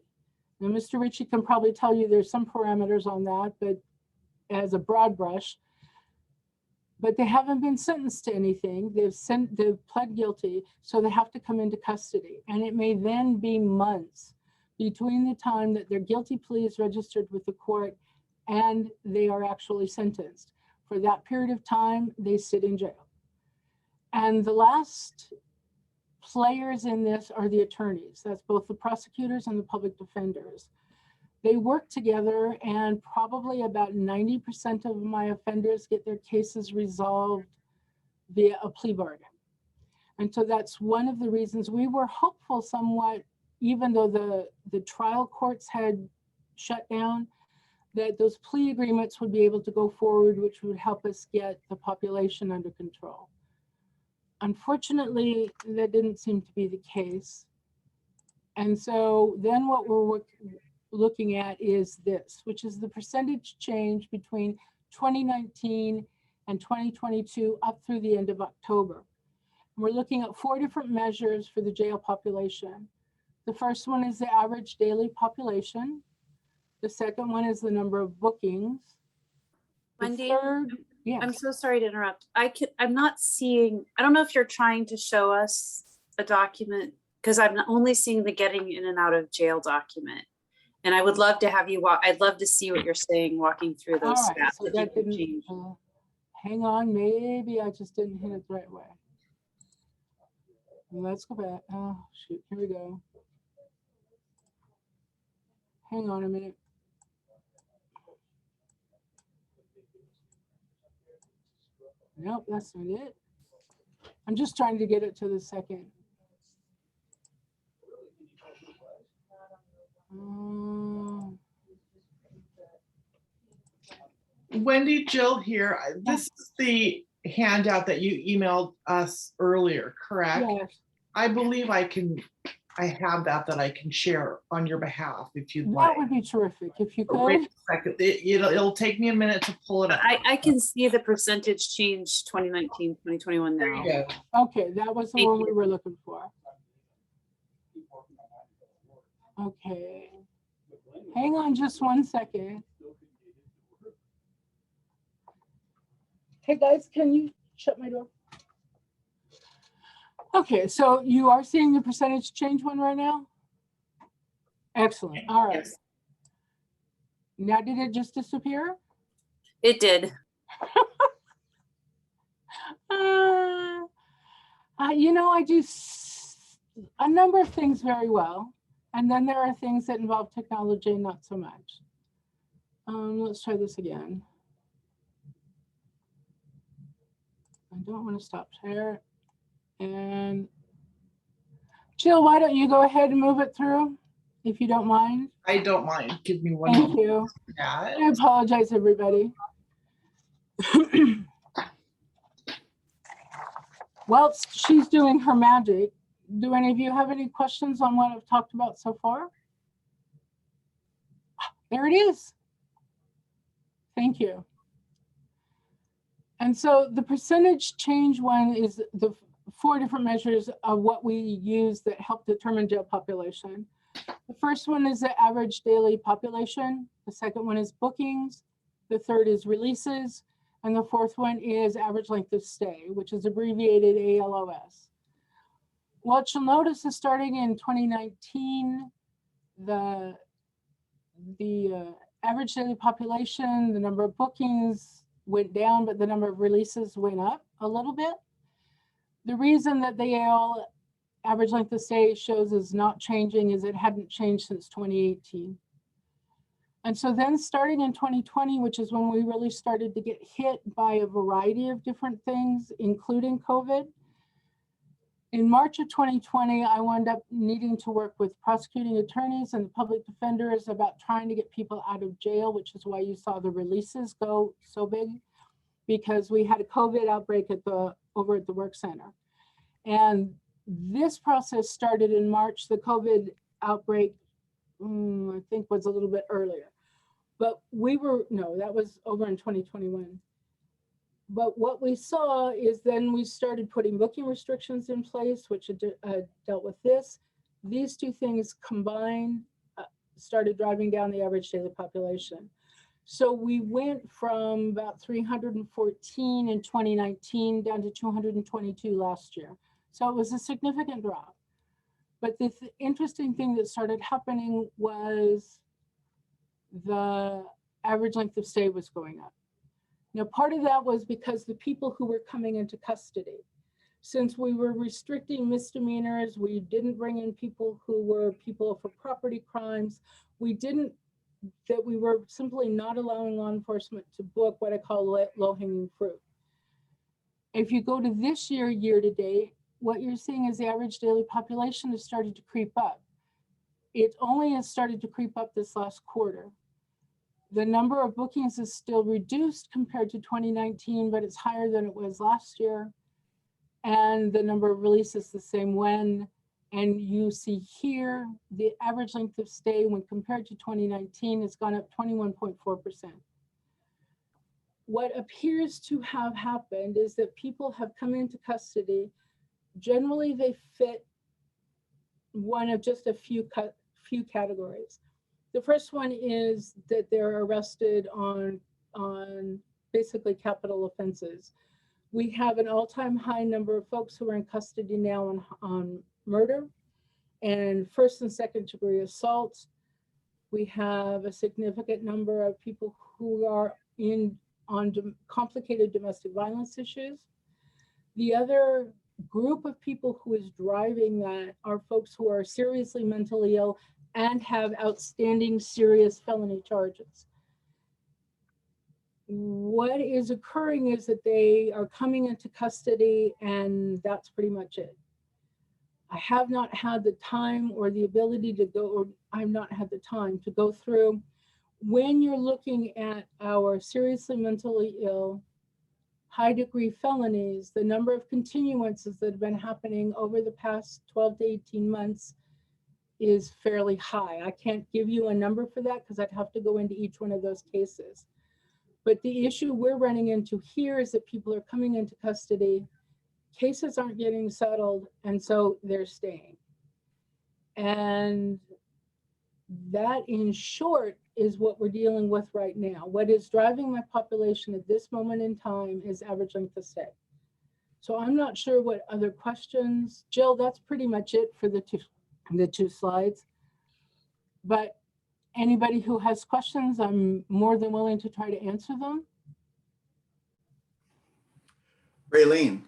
Now, Mr. Ritchie can probably tell you there's some parameters on that, but as a broad brush, but they haven't been sentenced to anything. They've pled guilty, so they have to come into custody. And it may then be months between the time that their guilty plea is registered with the court and they are actually sentenced. For that period of time, they sit in jail. And the last players in this are the attorneys. That's both the prosecutors and the public defenders. They work together, and probably about 90% of my offenders get their cases resolved via a plea bargain. And so that's one of the reasons we were hopeful somewhat, even though the trial courts had shut down, that those plea agreements would be able to go forward, which would help us get the population under control. Unfortunately, that didn't seem to be the case. And so then what we're looking at is this, which is the percentage change between 2019 and 2022 up through the end of October. And we're looking at 4 different measures for the jail population. The first one is the average daily population. The second one is the number of bookings. The Wendy, third, yes. I'm so sorry to interrupt. I'm not seeing, I don't know if you're trying to show us a document, because I'm only seeing the getting in and out of jail document. And I would love to have you walk, I'd love to see what you're saying, walking through those All right, stats. so if you that can didn't, change. hang on, maybe I just didn't hit it the right way. Let's go back. Oh, shoot, here we go. Hang on a minute. Nope, that's not it. I'm just trying to get it to the second. Wendy, Jill here. This is the handout that you emailed us earlier, correct? Yes. I believe I have that I can share on your behalf if you'd like. That would be terrific if you Wait could. a second. It'll take me a minute to pull it up. I can see the percentage change 2019, 2021 now. Yeah. Okay, that was the Thank one you. we were looking for. Okay. Hang on just 1 second. Hey guys, can you shut my door? Okay, so you are seeing the percentage change one right now? Excellent, all right. Yes, Now, did it just disappear? it did. You know, I do a number of things very well. And then there are things that involve technology and not so much. Let's try this again. I don't want to stop share. And Jill, why don't you go ahead and move it through, if you don't mind? I don't mind. Give me one Thank moment. you. Yeah. I apologize, everybody. Well, she's doing her magic. Do any of you have any questions on what I've talked about so far? There it is. Thank you. And so the percentage change one is the 4 different measures of what we use that help determine jail population. The first one is the average daily population. The second one is bookings. The third is releases. And the fourth one is average length of stay, which is abbreviated ALOS. What you'll notice is starting in 2019, the average daily population, the number of bookings went down, but the number of releases went up a little bit. The reason that the average length of stay shows is not changing is it hadn't changed since 2018. And so then starting in 2020, which is when we really started to get hit by a variety of different things, including COVID. In March of 2020, I wound up needing to work with prosecuting attorneys and public defenders about trying to get people out of jail, which is why you saw the releases go so big, because we had a COVID outbreak over at the work center. And this process started in March. The COVID outbreak, I think, was a little bit earlier. But that was over in 2021. But what we saw is then we started putting booking restrictions in place, which dealt with this. These two things combined started driving down the average daily population. So we went from about 314 in 2019 down to 222 last year. So it was a significant drop. But the interesting thing that started happening was the average length of stay was going up. Now, part of that was because the people who were coming into custody, since we were restricting misdemeanors, we didn't bring in people who were people for property crimes. We were simply not allowing law enforcement to book what I call low-hanging fruit. If you go to this year, year to date, what you're seeing is the average daily population has started to creep up. It only has started to creep up this last quarter. The number of bookings is still reduced compared to 2019, but it's higher than it was last year. And the number of releases the same when. And you see here, the average length of stay when compared to 2019 has gone up 21.4%. What appears to have happened is that people have come into custody. Generally, they fit one of just a few categories. The first one is that they're arrested on basically capital offenses. We have an all-time high number of folks who are in custody now on murder and first and second degree assault. We have a significant number of people who are on complicated domestic violence issues. The other group of people who is driving that are folks who are seriously mentally ill and have outstanding serious felony charges. What is occurring is that they are coming into custody and that's pretty much it. I have not had the time or the ability to go, or I've not had the time to go through. When you're looking at our seriously mentally ill, high degree felonies, the number of continuances that have been happening over the past 12 to 18 months is fairly high. I can't give you a number for that because I'd have to go into each one of those cases. But the issue we're running into here is that people are coming into custody, cases aren't getting settled, and so they're staying. And that, in short, is what we're dealing with right now. What is driving my population at this moment in time is average length of stay. So I'm not sure what other questions. Jill, that's pretty much it for the two slides. But anybody who has questions, I'm more than willing to try to answer them. Raylene.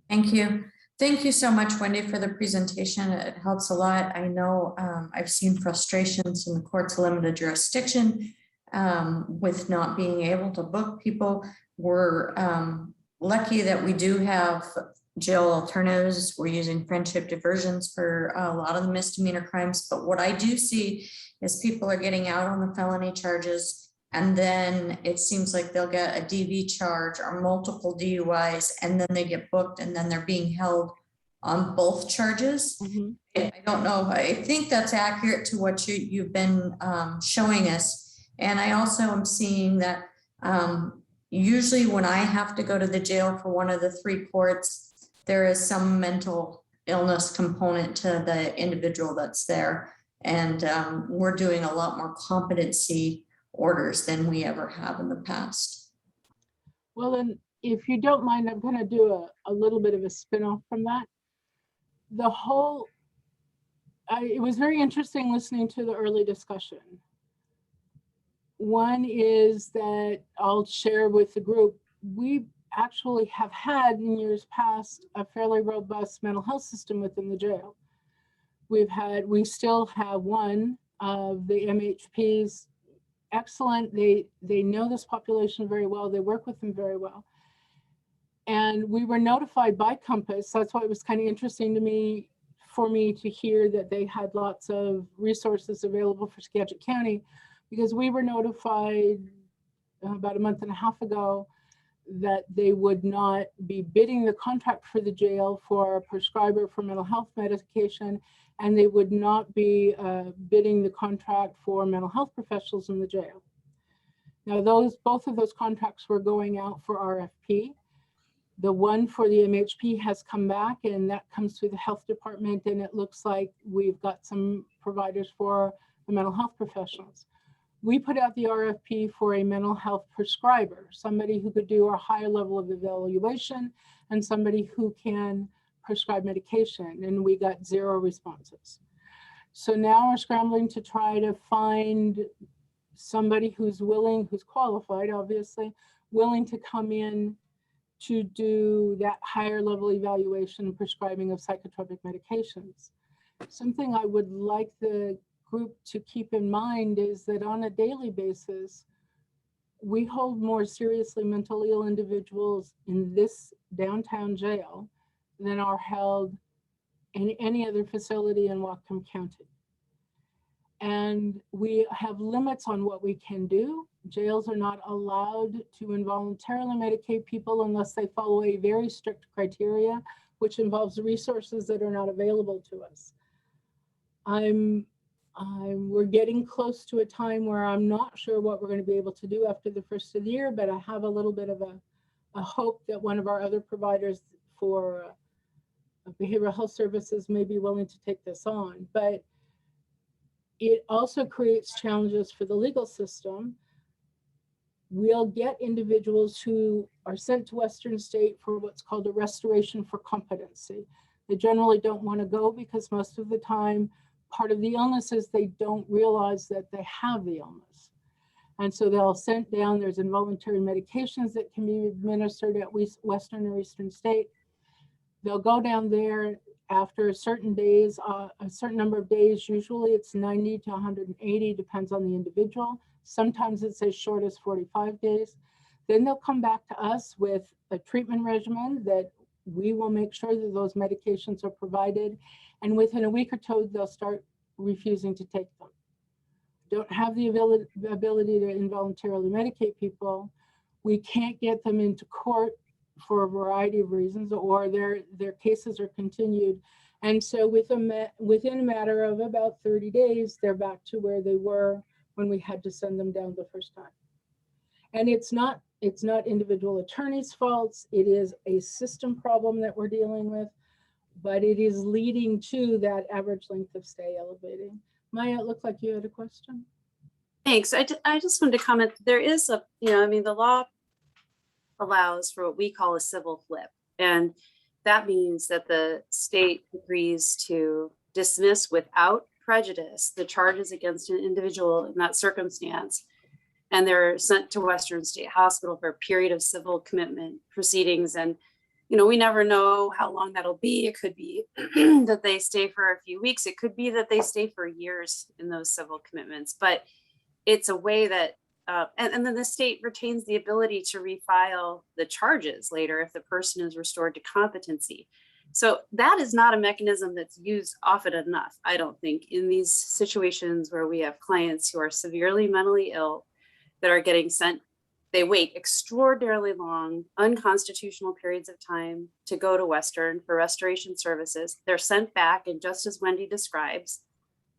Thank you. Thank you so much, Wendy, for the presentation. It helps a lot. I know I've seen frustrations in the courts of limited jurisdiction with not being able to book people. We're lucky that we do have jail alternatives. We're using friendship diversions for a lot of the misdemeanor crimes. But what I do see is people are getting out on the felony charges, and then it seems like they'll get a DV charge or multiple DUIs, and then they get booked, and then they're being held on both charges. Mm-hmm. I don't know. I think that's accurate to what you've been showing us. And I also am seeing that usually when I have to go to the jail for one of the three courts, there is some mental illness component to the individual that's there. And we're doing a lot more competency orders than we ever have in the past. Well, then, if you don't mind, I'm going to do a little bit of a spin-off from that. It was very interesting listening to the early discussion. One is that I'll share with the group, we actually have had in years past a fairly robust mental health system within the jail. We still have one of the MHPs, excellent. They know this population very well. They work with them very well. And we were notified by Compass. That's why it was kind of interesting for me to hear that they had lots of resources available for Skagit County, because we were notified about a month and a half ago that they would not be bidding the contract for the jail for a prescriber for mental health medication, and they would not be bidding the contract for mental health professionals in the jail. Now, both of those contracts were going out for RFP. The one for the MHP has come back, and that comes through the health department, and it looks like we've got some providers for the mental health professionals. We put out the RFP for a mental health prescriber, somebody who could do a higher level of evaluation and somebody who can prescribe medication, and we got 0 responses. So now we're scrambling to try to find somebody who's qualified, obviously, willing to come in to do that higher level evaluation and prescribing of psychotropic medications. Something I would like the group to keep in mind is that on a daily basis, we hold more seriously mentally ill individuals in this downtown jail than are held in any other facility in Whatcom County. And we have limits on what we can do. Jails are not allowed to involuntarily medicate people unless they follow a very strict criteria, which involves resources that are not available to us. We're getting close to a time where I'm not sure what we're going to be able to do after the first of the year, but I have a little bit of a hope that one of our other providers for behavioral health services may be willing to take this on. But it also creates challenges for the legal system. We'll get individuals who are sent to Western State for what's called a restoration for competency. They generally don't want to go because most of the time, part of the illness is they don't realize that they have the illness. And so they'll send down, there's involuntary medications that can be administered at Western or Eastern State. They'll go down there after a certain days, a certain number of days, usually it's 90 to 180, depends on the individual. Sometimes it's as short as 45 days. Then they'll come back to us with a treatment regimen that we will make sure that those medications are provided. And within a week or two, they'll start refusing to take them. Don't have the ability to involuntarily medicate people. We can't get them into court for a variety of reasons, or their cases are continued. And so within a matter of about 30 days, they're back to where they were when we had to send them down the first time. And it's not individual attorneys' faults. It is a system problem that we're dealing with, but it is leading to that average length of stay elevating. Maya, it looked like you had a question. Thanks. I just wanted to comment. There is the law allows for what we call a civil flip. And that means that the state agrees to dismiss without prejudice the charges against an individual in that circumstance. And they're sent to Western State Hospital for a period of civil commitment proceedings. And, we never know how long that'll be. It could be that they stay for a few weeks. It could be that they stay for years in those civil commitments. But it's a way that and then the state retains the ability to refile the charges later if the person is restored to competency. So that is not a mechanism that's used often enough, I don't think, in these situations where we have clients who are severely mentally ill that are getting sent. They wait extraordinarily long, unconstitutional periods of time to go to Western for restoration services. They're sent back, and just as Wendy describes,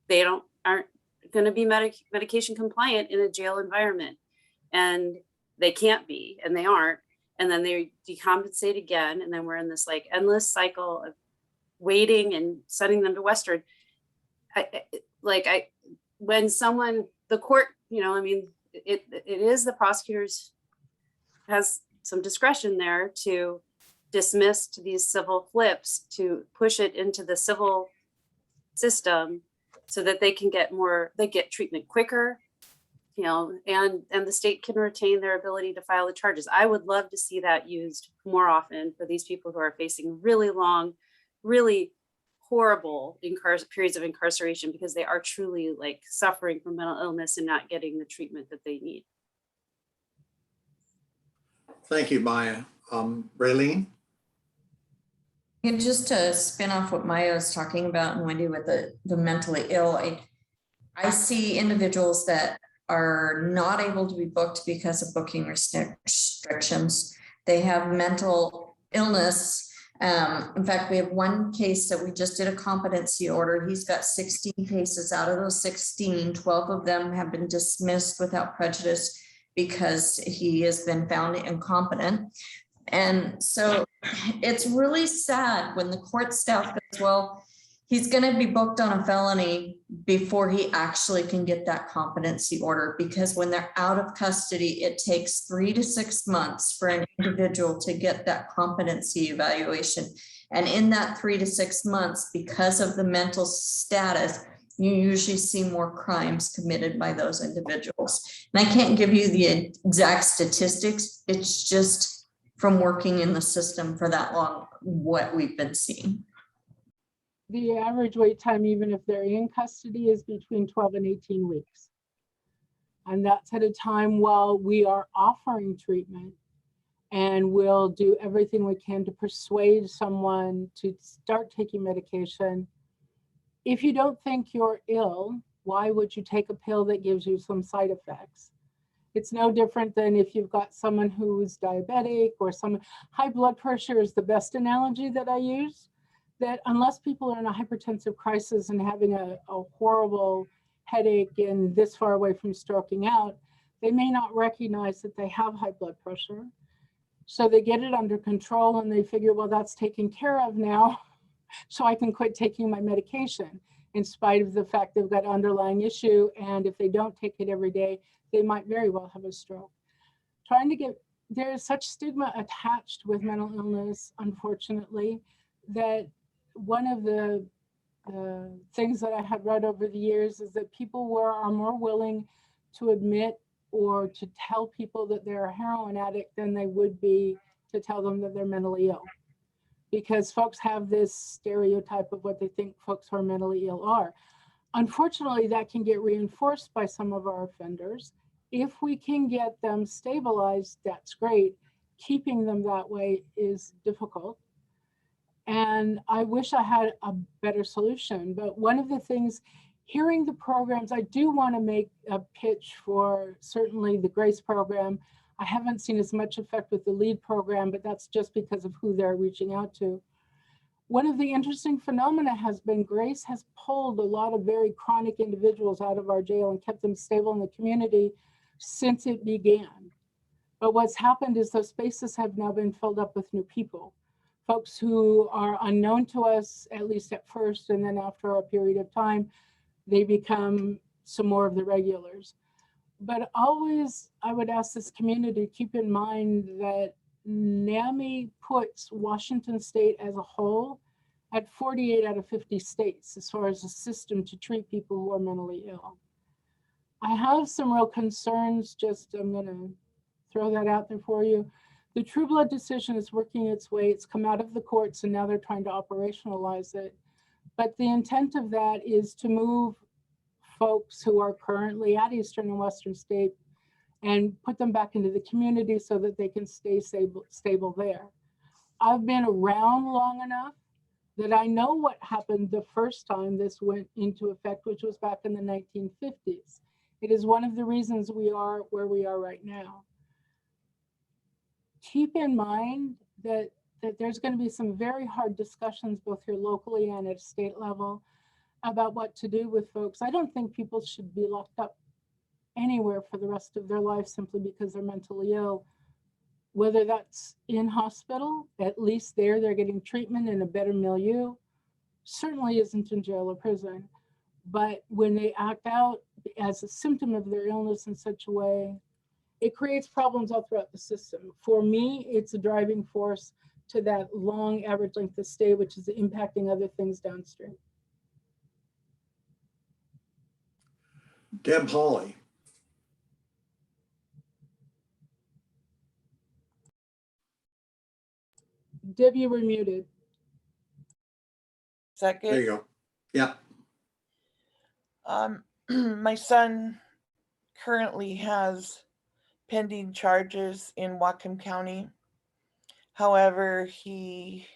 they aren't going to be medication compliant in a jail environment, and they can't be, and they aren't, and then they decompensate again, and then we're in this like endless cycle of waiting and sending them to Western. When someone, the court, it is the prosecutor's has some discretion there to dismiss these civil flips, to push it into the civil system so that they can get they get treatment quicker, you know, and the state can retain their ability to file the charges. I would love to see that used more often for these people who are facing really long, really horrible periods of incarceration, because they are truly like suffering from mental illness and not getting the treatment that they need. Thank you, Maya. Raylene? And just to spin off what Maya was talking about and Wendy with the mentally ill, I see individuals that are not able to be booked because of booking restrictions. They have mental illness. In fact, we have one case that we just did a competency order. He's got 16 cases. Out of those 16, 12 of them have been dismissed without prejudice because he has been found incompetent. And so it's really sad when the court staff goes, well, he's going to be booked on a felony before he actually can get that competency order, because when they're out of custody, it takes 3 to 6 months for an individual to get that competency evaluation. And in that 3 to 6 months, because of the mental status, you usually see more crimes committed by those individuals. And I can't give you the exact statistics. It's just from working in the system for that long, what we've been seeing. The average wait time, even if they're in custody, is between 12 and 18 weeks. And that's at a time while we are offering treatment, and we'll do everything we can to persuade someone to start taking medication. If you don't think you're ill, why would you take a pill that gives you some side effects? It's no different than if you've got someone who's diabetic or some high blood pressure is the best analogy that I use. That unless people are in a hypertensive crisis and having a horrible headache and this far away from stroking out, they may not recognize that they have high blood pressure. So they get it under control and they figure, well, that's taken care of now, so I can quit taking my medication, in spite of the fact they've got an underlying issue. And if they don't take it every day, they might very well have a stroke. There is such stigma attached with mental illness, unfortunately, that one of the things that I had read over the years is that people are more willing to admit or to tell people that they're a heroin addict than they would be to tell them that they're mentally ill. Because folks have this stereotype of what they think folks who are mentally ill are. Unfortunately, that can get reinforced by some of our offenders. If we can get them stabilized, that's great. Keeping them that way is difficult. And I wish I had a better solution. But one of the things, hearing the programs, I do want to make a pitch for certainly the GRACE program. I haven't seen as much effect with the LEAD program, but that's just because of who they're reaching out to. One of the interesting phenomena has been GRACE has pulled a lot of very chronic individuals out of our jail and kept them stable in the community since it began. But what's happened is those spaces have now been filled up with new people. Folks who are unknown to us, at least at first, and then after a period of time, they become some more of the regulars. But always, I would ask this community to keep in mind that NAMI puts Washington State as a whole at 48 out of 50 states as far as a system to treat people who are mentally ill. I have some real concerns, I'm gonna throw that out there for you. The True Blood decision is working its way. It's come out of the courts and now they're trying to operationalize it. But the intent of that is to move folks who are currently at Eastern and Western State and put them back into the community so that they can stay stable there. I've been around long enough that I know what happened the first time this went into effect, which was back in the 1950s. It is one of the reasons we are where we are right now. Keep in mind that there's going to be some very hard discussions both here locally and at state level about what to do with folks. I don't think people should be locked up anywhere for the rest of their life simply because they're mentally ill. Whether that's in hospital, at least they're getting treatment in a better milieu, certainly isn't in jail or prison. But when they act out as a symptom of their illness in such a way, it creates problems all throughout the system. For me, it's a driving force to that long average length of stay, which is impacting other things downstream. Deb Hawley. Deb, you were muted. Second. There you go. Yep. My son currently has pending charges in Whatcom County. However, he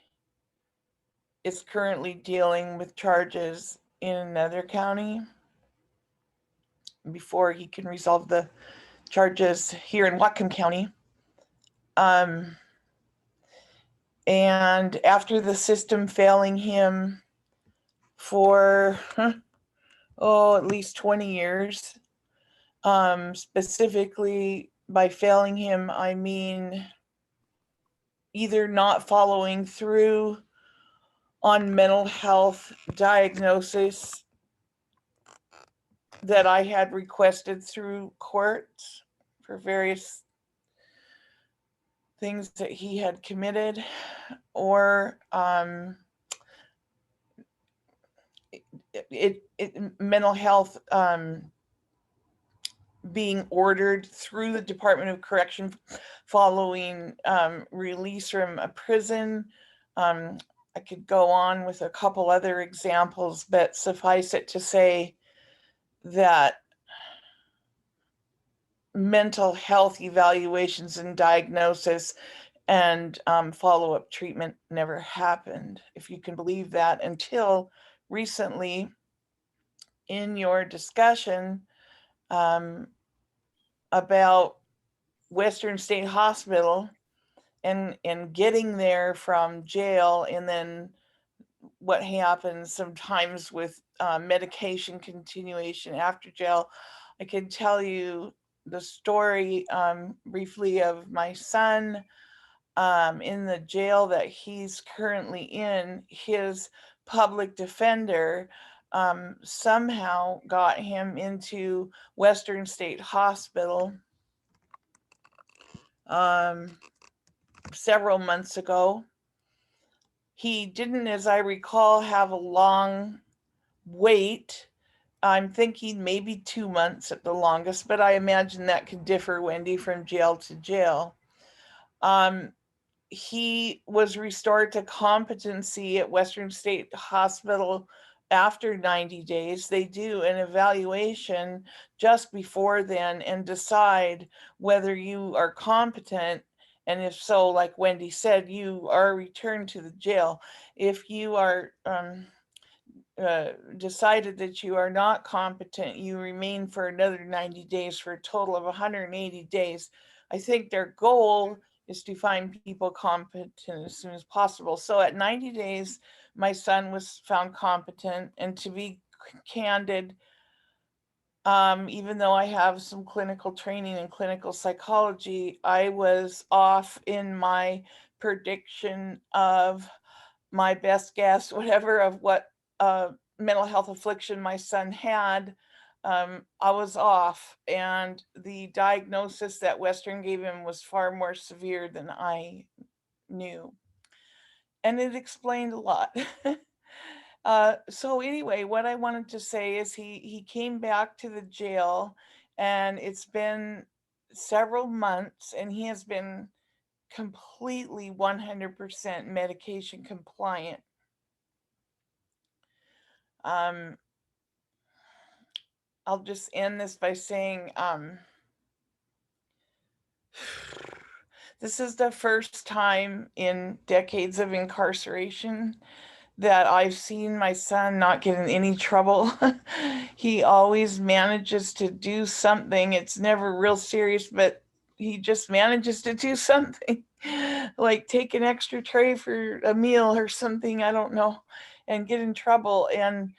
is currently dealing with charges in another county before he can resolve the charges here in Whatcom County. And after the system failing him for, at least 20 years, specifically by failing him, I mean either not following through on mental health diagnosis that I had requested through courts for various things that he had committed, or mental health being ordered through the Department of Correction following release from a prison. I could go on with a couple other examples, but suffice it to say that mental health evaluations and diagnosis and follow-up treatment never happened, if you can believe that, until recently in your discussion about Western State Hospital and getting there from jail, and then what happens sometimes with medication continuation after jail. I can tell you the story briefly of my son in the jail that he's currently in. His public defender somehow got him into Western State Hospital several months ago. He didn't, as I recall, have a long wait. I'm thinking maybe 2 months at the longest, but I imagine that could differ, Wendy, from jail to jail. He was restored to competency at Western State Hospital after 90 days. They do an evaluation just before then and decide whether you are competent. And if so, like Wendy said, you are returned to the jail. If you are decided that you are not competent, you remain for another 90 days for a total of 180 days. I think their goal is to find people competent as soon as possible. So at 90 days, my son was found competent. And to be candid, even though I have some clinical training in clinical psychology, I was off in my prediction of my best guess, whatever, of what mental health affliction my son had. I was off, and the diagnosis that Western gave him was far more severe than I knew. And it explained a lot. So anyway, what I wanted to say is he came back to the jail, and it's been several months, and he has been completely 100% medication compliant. I'll just end this by saying this is the first time in decades of incarceration that I've seen my son not get in any trouble. He always manages to do something. It's never real serious, but he just manages to do something, like take an extra tray for a meal or something, I don't know, and get in trouble. And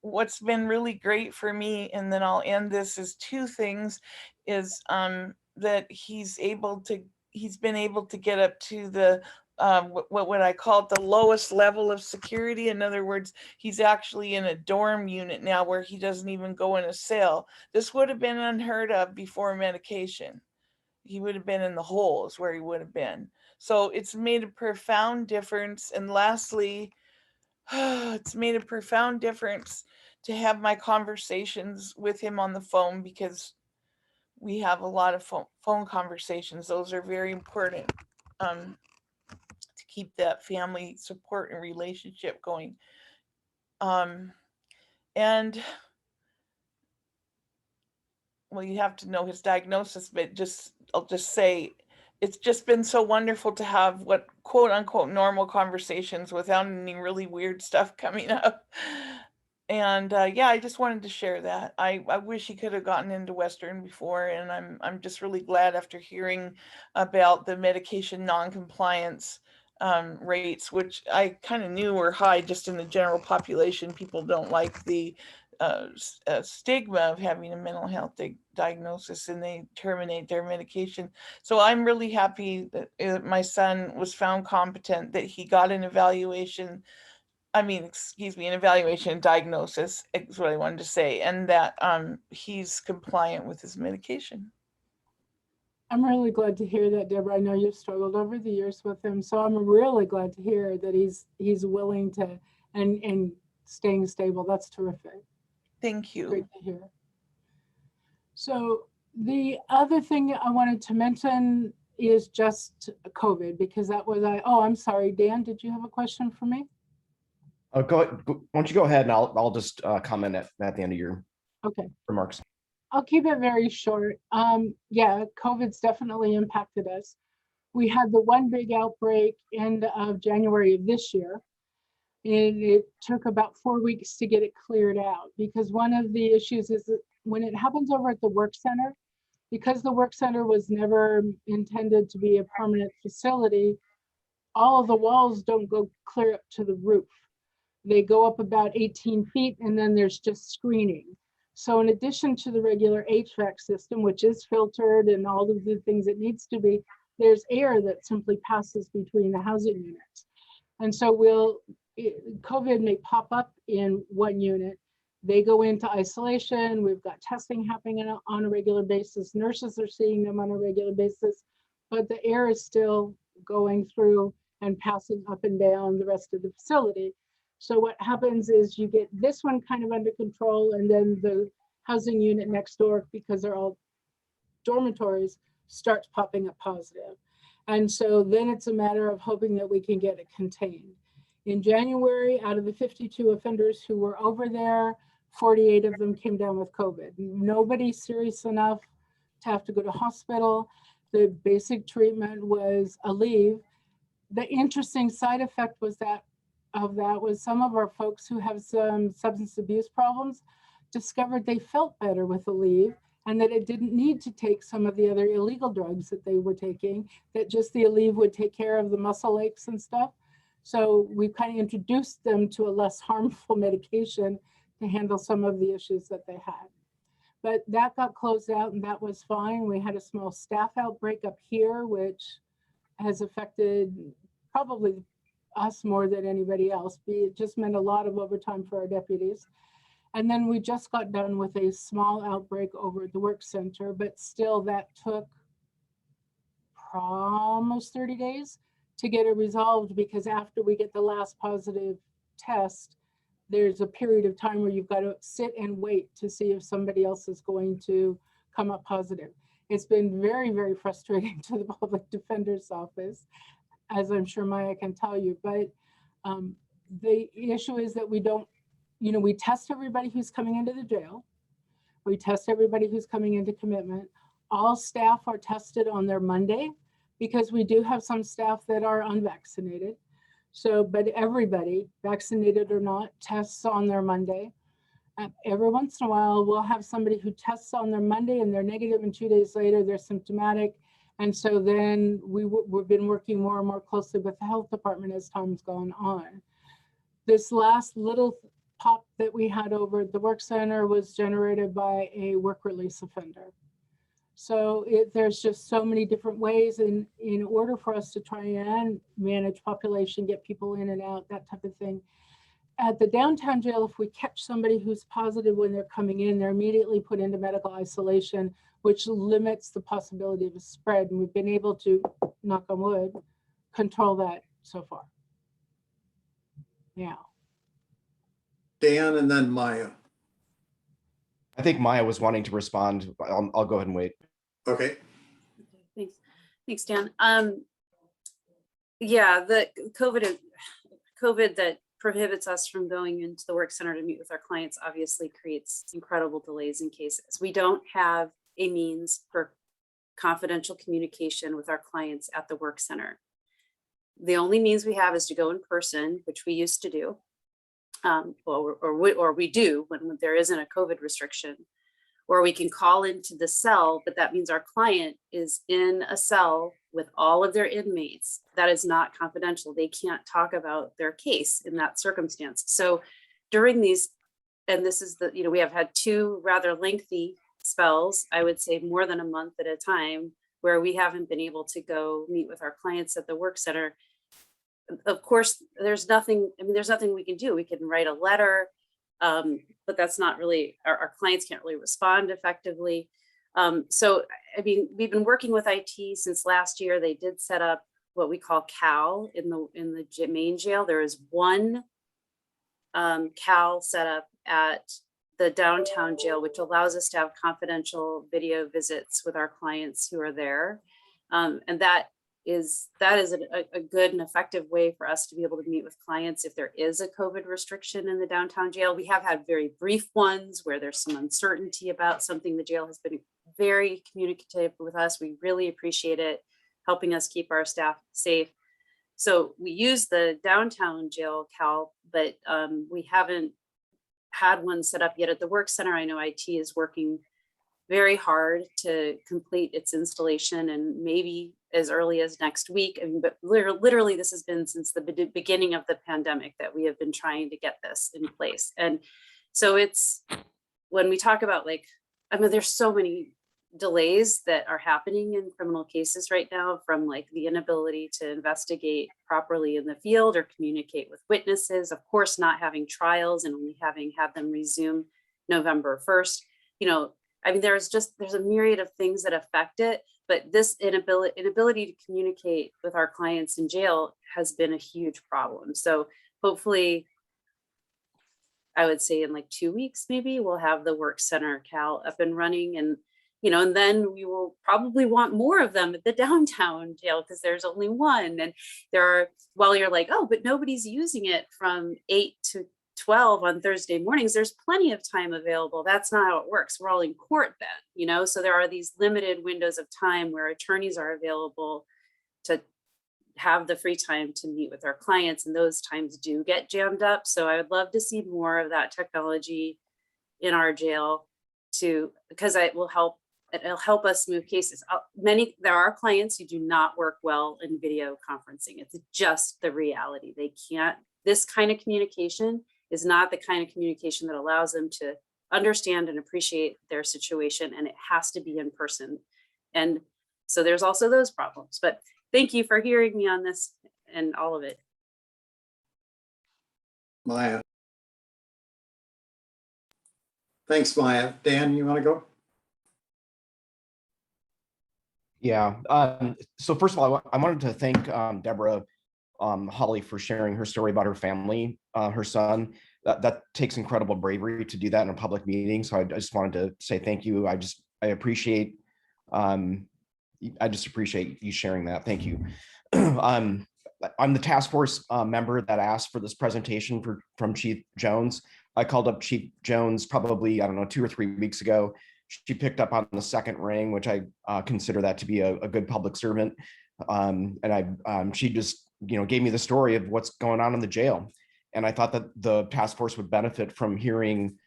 what's been really great for me, and then I'll end this, is two things, is that he's been able to get up to the what would I call it, the lowest level of security. In other words, he's actually in a dorm unit now where he doesn't even go in a cell. This would have been unheard of before medication. He would have been in the holes where he would have been. So it's made a profound difference. And lastly, it's made a profound difference to have my conversations with him on the phone, because we have a lot of phone conversations. Those are very important to keep that family support and relationship going. And well, you have to know his diagnosis, but I'll just say, it's just been so wonderful to have what quote unquote normal conversations without any really weird stuff coming up. And yeah, I just wanted to share that. I wish he could have gotten into Western before, and I'm just really glad after hearing about the medication non-compliance rates, which I kind of knew were high just in the general population. People don't like the stigma of having a mental health diagnosis, and they terminate their medication. So I'm really happy that my son was found competent, that he got an evaluation. An evaluation and diagnosis is what I wanted to say, and that he's compliant with his medication. I'm really glad to hear that, Deborah. I know you've struggled over the years with him, so I'm really glad to hear that he's willing to and staying stable. That's terrific. Thank you. Great to hear. So the other thing I wanted to mention is just COVID, because that was I'm sorry, Dan, did you have a question for me? Why don't you go ahead, and I'll just comment at the end of your remarks. I'll keep it very short. Yeah, COVID's definitely impacted us. We had the one big outbreak end of January of this year, and it took about 4 weeks to get it cleared out, because one of the issues is that when it happens over at the work center, because the work center was never intended to be a permanent facility, all of the walls don't go clear up to the roof. They go up about 18 feet, and then there's just screening. So in addition to the regular HVAC system, which is filtered and all of the things it needs to be, there's air that simply passes between the housing units. And so COVID may pop up in one unit. They go into isolation. We've got testing happening on a regular basis. Nurses are seeing them on a regular basis, but the air is still going through and passing up and down the rest of the facility. So what happens is you get this one kind of under control, and then the housing unit next door, because they're all dormitories, starts popping up positive. And so then it's a matter of hoping that we can get it contained. In January, out of the 52 offenders who were over there, 48 of them came down with COVID. Nobody serious enough to have to go to hospital. The basic treatment was a leave. The interesting side effect was that some of our folks who have some substance abuse problems discovered they felt better with the leave, and that it didn't need to take some of the other illegal drugs that they were taking, that just the leave would take care of the muscle aches and stuff. So we've kind of introduced them to a less harmful medication to handle some of the issues that they had. But that got closed out, and that was fine. We had a small staff outbreak up here, which has affected probably us more than anybody else. It just meant a lot of overtime for our deputies. And then we just got done with a small outbreak over at the work center, but still that took almost 30 days to get it resolved, because after we get the last positive test, there's a period of time where you've got to sit and wait to see if somebody else is going to come up positive. It's been very, very frustrating to the public defender's office, as I'm sure Maya can tell you, but the issue is that we don't, we test everybody who's coming into the jail. We test everybody who's coming into commitment. All staff are tested on their Monday, because we do have some staff that are unvaccinated. So, but everybody, vaccinated or not, tests on their Monday. Every once in a while, we'll have somebody who tests on their Monday and they're negative, and 2 days later, they're symptomatic. And so then we've been working more and more closely with the health department as time's gone on. This last little pop that we had over at the work center was generated by a work release offender. So there's just so many different ways, and in order for us to try and manage population, get people in and out, that type of thing. At the downtown jail, if we catch somebody who's positive when they're coming in, they're immediately put into medical isolation, which limits the possibility of a spread. And we've been able to, knock on wood, control that so far. Yeah. Dan and then Maya. I think Maya was wanting to respond. I'll go ahead and wait. Okay. Thanks, Dan. Yeah, the COVID that prohibits us from going into the work center to meet with our clients obviously creates incredible delays in cases. We don't have a means for confidential communication with our clients at the work center. The only means we have is to go in person, which we used to do, or we do when there isn't a COVID restriction, or we can call into the cell, but that means our client is in a cell with all of their inmates. That is not confidential. They can't talk about their case in that circumstance. So during these, and this is the, we have had 2 rather lengthy spells, I would say more than a month at a time, where we haven't been able to go meet with our clients at the work center. Of course, there's nothing we can do. We can write a letter, but that's not really, our clients can't really respond effectively. So, we've been working with IT since last year. They did set up what we call CAL in the main jail. There is one CAL set up at the downtown jail, which allows us to have confidential video visits with our clients who are there. And that is a good and effective way for us to be able to meet with clients if there is a COVID restriction in the downtown jail. We have had very brief ones where there's some uncertainty about something. The jail has been very communicative with us. We really appreciate it, helping us keep our staff safe. So we use the downtown jail CAL, but we haven't had one set up yet at the work center. I know IT is working very hard to complete its installation, and maybe as early as next week. But literally this has been since the beginning of the pandemic that we have been trying to get this in place. And so it's, when we talk about there's so many delays that are happening in criminal cases right now, from the inability to investigate properly in the field or communicate with witnesses, of course, not having trials and only having had them resume November 1st. There's a myriad of things that affect it, but this inability to communicate with our clients in jail has been a huge problem. So hopefully, I would say in 2 weeks, maybe we'll have the work center CAL up and running, and then we will probably want more of them at the downtown jail because there's only one. And while you're oh, but nobody's using it from 8 to 12 on Thursday mornings, there's plenty of time available. That's not how it works. We're all in court then, so there are these limited windows of time where attorneys are available to have the free time to meet with our clients, and those times do get jammed up. So I would love to see more of that technology in our jail because it'll help us move cases. There are clients who do not work well in video conferencing. It's just the reality. This kind of communication is not the kind of communication that allows them to understand and appreciate their situation, and it has to be in person. And so there's also those problems, but thank you for hearing me on this and all of it. Maya. Thanks, Maya. Dan, you want to go? Yeah. So first of all, I wanted to thank Deborah Holly for sharing her story about her family, her son. That takes incredible bravery to do that in a public meeting. So I just wanted to say thank you. I appreciate you sharing that. Thank you. I'm the task force member that asked for this presentation from Chief Jones. I called up Chief Jones probably, 2 or 3 weeks ago. She picked up on the second ring, which I consider that to be a good public servant. She just, gave me the story of what's going on in the jail. And I thought that the task force would benefit from hearing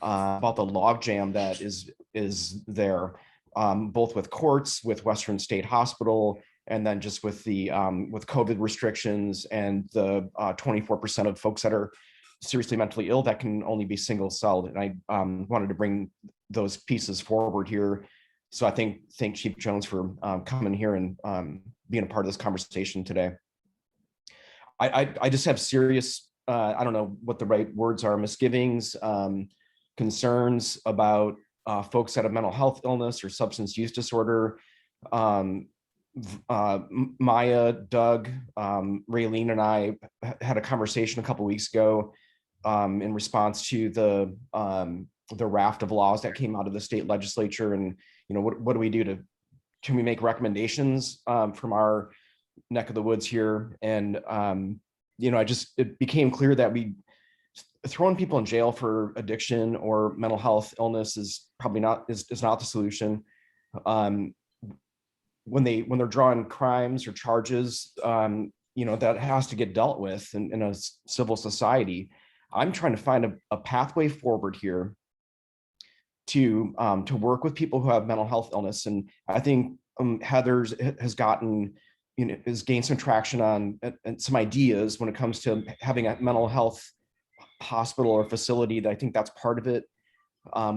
about the logjam that is there, both with courts, with Western State Hospital, and then just with the with COVID restrictions and the 24% of folks that are seriously mentally ill that can only be single celled. And I wanted to bring those pieces forward here So I thank Chief Jones for coming here and being a part of this conversation today. I just have serious, I don't know what the right words are, misgivings, concerns about folks that have mental health illness or substance use disorder. Maya, Doug, Raylene, and I had a conversation a couple weeks ago in response to the raft of laws that came out of the state legislature. And what do we do can we make recommendations from our neck of the woods here? And it became clear that throwing people in jail for addiction or mental health illness is probably not the solution. When they're drawing crimes or charges, that has to get dealt with in a civil society. I'm trying to find a pathway forward here to work with people who have mental health illness. And I think Heather's has gained some traction on and some ideas when it comes to having a mental health hospital or facility. That I think that's part of it.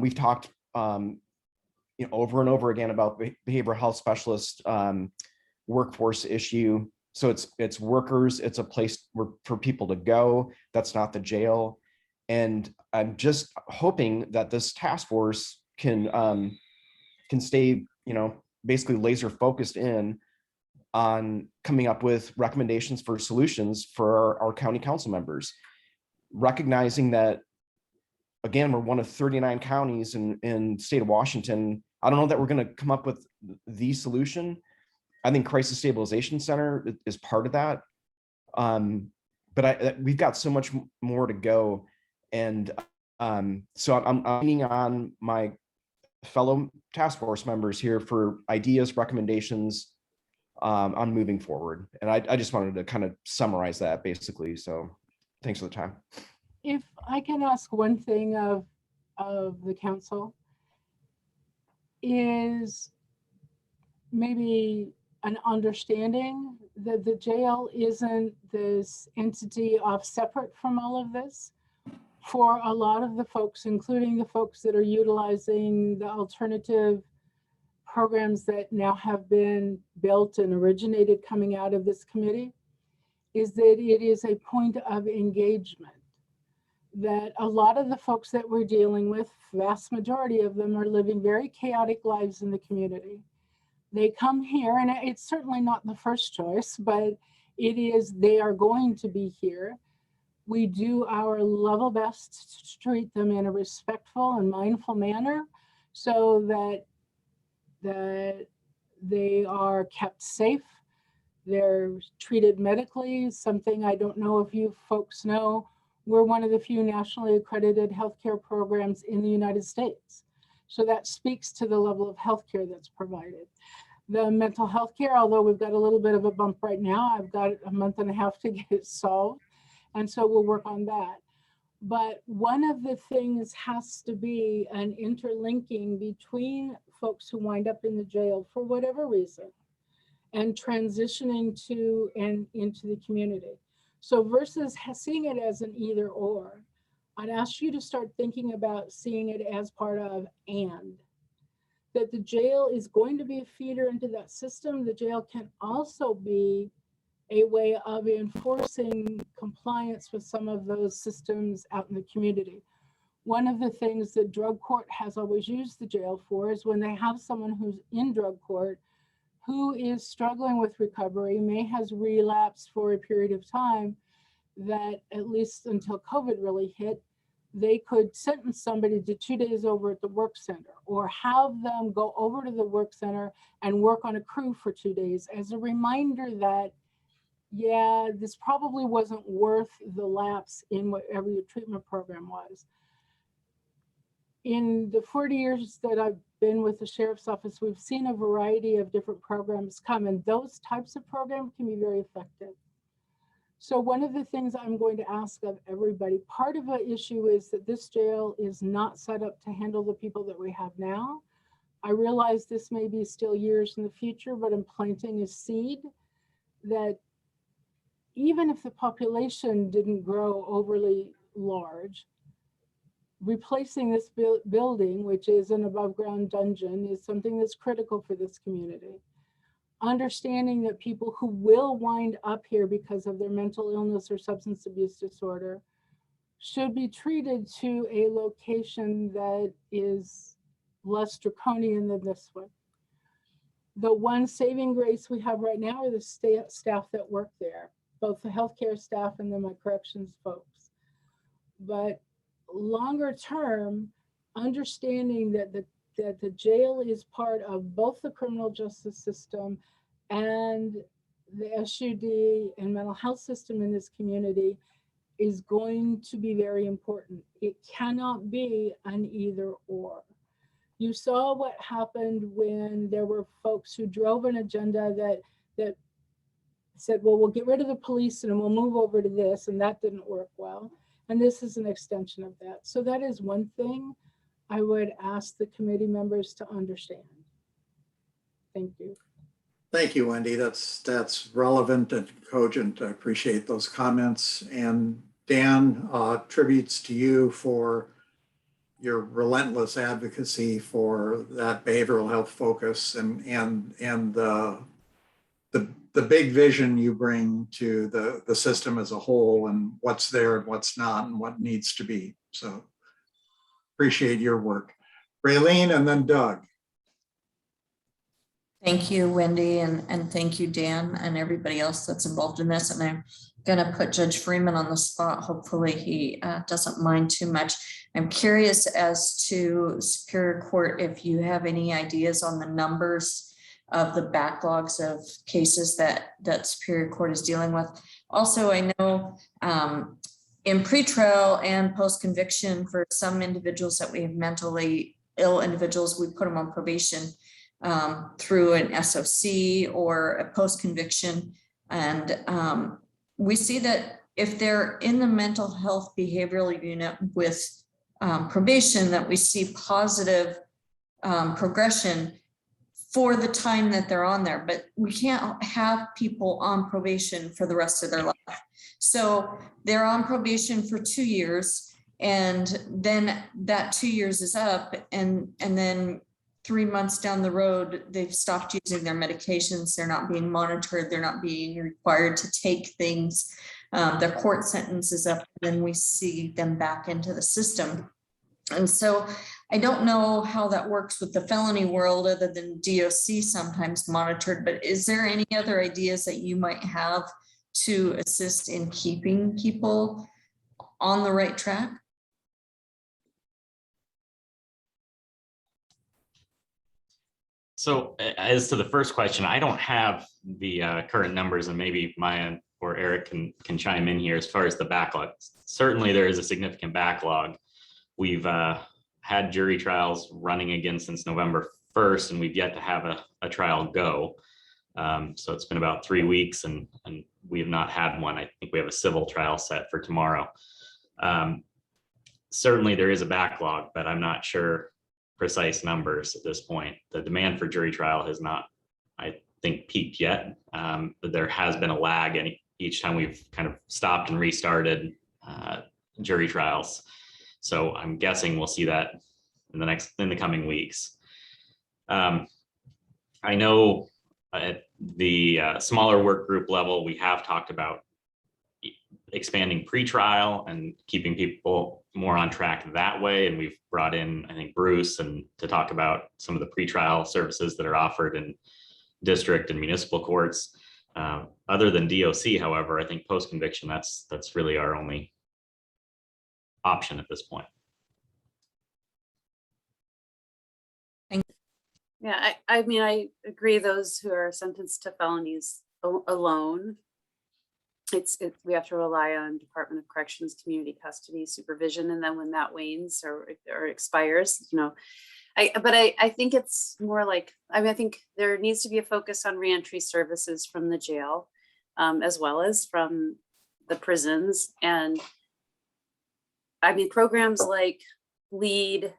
We've talked over and over again about behavioral health specialist workforce issue. So it's workers, it's a place for people to go. That's not the jail. And I'm just hoping that this task force can stay, basically laser focused in on coming up with recommendations for solutions for our county council members, recognizing that, again, we're one of 39 counties in the state of Washington. I don't know that we're going to come up with the solution. I think Crisis Stabilization Center is part of that. But we've got so much more to go. And so I'm leaning on my fellow task force members here for ideas, recommendations on moving forward. And I just wanted to kind of summarize that basically. So thanks for the time. If I can ask one thing of the council, is maybe an understanding that the jail isn't this entity off separate from all of this. For a lot of the folks, including the folks that are utilizing the alternative programs that now have been built and originated coming out of this committee, is that it is a point of engagement. That a lot of the folks that we're dealing with, vast majority of them, are living very chaotic lives in the community. They come here, and it's certainly not the first choice, but they are going to be here. We do our level best to treat them in a respectful and mindful manner so that they are kept safe. They're treated medically, something I don't know if you folks know. We're one of the few nationally accredited healthcare programs in the United States. So that speaks to the level of healthcare that's provided. The mental health care, although we've got a little bit of a bump right now, I've got a month and a half to get it solved. And so we'll work on that. But one of the things has to be an interlinking between folks who wind up in the jail for whatever reason and transitioning to and into the community. So versus seeing it as an either or, I'd ask you to start thinking about seeing it as part of and. That the jail is going to be a feeder into that system. The jail can also be a way of enforcing compliance with some of those systems out in the community. One of the things that drug court has always used the jail for is when they have someone who's in drug court who is struggling with recovery, may has relapsed for a period of time, that at least until COVID really hit, they could sentence somebody to 2 days over at the work center or have them go over to the work center and work on a crew for 2 days as a reminder that, yeah, this probably wasn't worth the lapse in whatever your treatment program was. In the 40 years that I've been with the sheriff's office, we've seen a variety of different programs come, and those types of programs can be very effective. So one of the things I'm going to ask of everybody, part of the issue is that this jail is not set up to handle the people that we have now. I realize this may be still years in the future, but I'm planting a seed that even if the population didn't grow overly large, replacing this building, which is an above ground dungeon, is something that's critical for this community. Understanding that people who will wind up here because of their mental illness or substance abuse disorder should be treated to a location that is less draconian than this one. The one saving grace we have right now are the staff that work there, both the healthcare staff and then my corrections folks. But longer term, understanding that the jail is part of both the criminal justice system and the SUD and mental health system in this community is going to be very important. It cannot be an either or. You saw what happened when there were folks who drove an agenda that said, well, we'll get rid of the police and we'll move over to this, and that didn't work well. And this is an extension of that. So that is one thing I would ask the committee members to understand. Thank you. Thank you, Wendy. That's relevant and cogent. I appreciate those comments. And Dan, tributes to you for your relentless advocacy for that behavioral health focus and the big vision you bring to the system as a whole, and what's there and what's not and what needs to be. So appreciate your work. Raylene and then Doug. Thank you, Wendy, and thank you, Dan, and everybody else that's involved in this. And I'm going to put Judge Freeman on the spot. Hopefully he doesn't mind too much. I'm curious as to Superior Court, if you have any ideas on the numbers of the backlogs of cases that Superior Court is dealing with. Also, I know in pretrial and post-conviction for some individuals that we have mentally ill individuals, we put them on probation through an SOC or a post-conviction. And we see that if they're in the mental health behavioral unit with probation, that we see positive progression for the time that they're on there, but we can't have people on probation for the rest of their life. So they're on probation for 2 years, and then that 2 years is up, and then 3 months down the road, they've stopped using their medications. They're not being monitored. They're not being required to take things. Their court sentence is up, and then we see them back into the system. And so I don't know how that works with the felony world other than DOC sometimes monitored, but is there any other ideas that you might have to assist in keeping people on the right track? So as to the first question, I don't have the current numbers, and maybe Maya or Eric can chime in here as far as the backlog. Certainly there is a significant backlog. We've had jury trials running again since November 1st, and we've yet to have a trial go. So it's been about 3 weeks, and we have not had one. I think we have a civil trial set for tomorrow. Certainly there is a backlog, but I'm not sure precise numbers at this point. The demand for jury trial has not, I think, peaked yet, but there has been a lag, and each time we've kind of stopped and restarted jury trials. So I'm guessing we'll see that in the coming weeks. I know at the smaller work group level, we have talked about expanding pretrial and keeping people more on track that way. And we've brought in, I think, Bruce and to talk about some of the pretrial services that are offered in district and municipal courts. Other than DOC, however, I think post-conviction, that's really our only option at this point. Yeah, I mean, I agree. Those who are sentenced to felonies alone, we have to rely on Department of Corrections community custody supervision, and then when that wanes or expires, but I think it's more like, I think there needs to be a focus on reentry services from the jail, as well as from the prisons. And I mean, programs like LEAD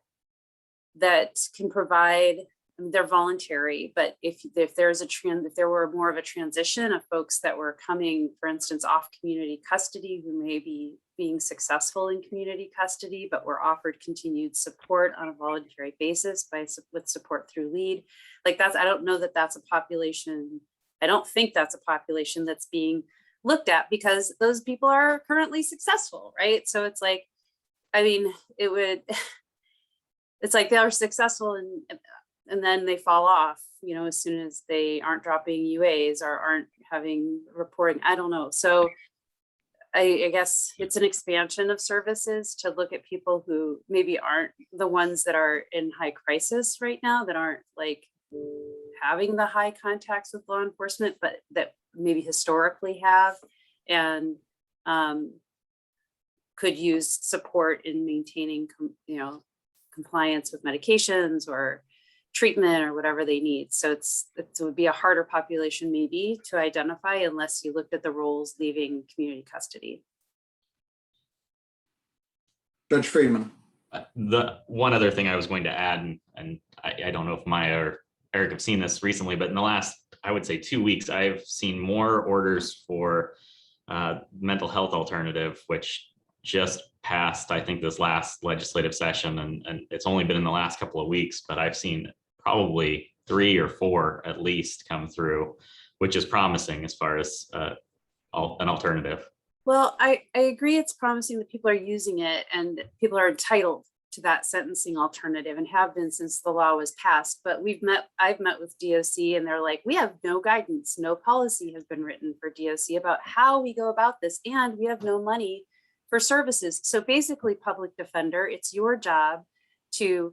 that can provide, they're voluntary, but if there were more of a transition of folks that were coming, for instance, off community custody, who may be being successful in community custody, but were offered continued support on a voluntary basis with support through LEAD. Like I don't know that that's a population. I don't think that's a population that's being looked at because those people are currently successful, right? So it's like, I mean, it's like they're successful and then they fall off, as soon as they aren't dropping UAs or aren't having reporting. I don't know. So I guess it's an expansion of services to look at people who maybe aren't the ones that are in high crisis right now, that aren't like having the high contacts with law enforcement, but that maybe historically have and could use support in maintaining, compliance with medications or treatment or whatever they need. So it would be a harder population maybe to identify unless you looked at the roles leaving community custody. Judge Freeman. The one other thing I was going to add, and I don't know if Maya or Eric have seen this recently, but in the last, I would say 2 weeks, I've seen more orders for mental health alternative, which just passed, I think, this last legislative session, and it's only been in the last couple of weeks, but I've seen probably 3 or 4 at least come through, which is promising as far as an alternative. Well, I agree it's promising that people are using it and people are entitled to that sentencing alternative and have been since the law was passed. But I've met with DOC and they're like, we have no guidance, no policy has been written for DOC about how we go about this, and we have no money for services. So basically, public defender, it's your job to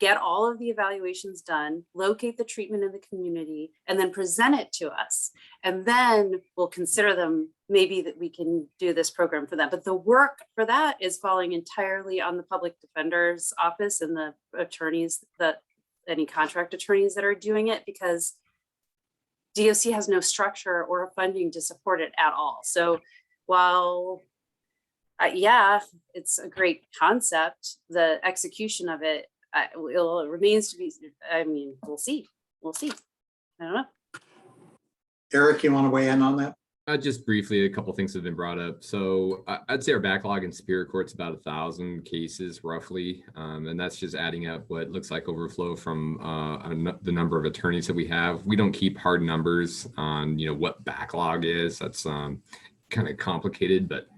get all of the evaluations done, locate the treatment in the community, and then present it to us. And then we'll consider them, maybe that we can do this program for them. But the work for that is falling entirely on the public defender's office and the attorneys, any contract attorneys that are doing it, because DOC has no structure or funding to support it at all. So while yeah, it's a great concept, the execution of it, it remains to be, I mean, we'll see. I don't know. Eric, you want to weigh in on that? Just briefly, a couple things have been brought up. So I'd say our backlog in Superior Court's about 1,000 cases roughly. And that's just adding up what looks like overflow from the number of attorneys that we have. We don't keep hard numbers on, what backlog is. That's kind of complicated, but,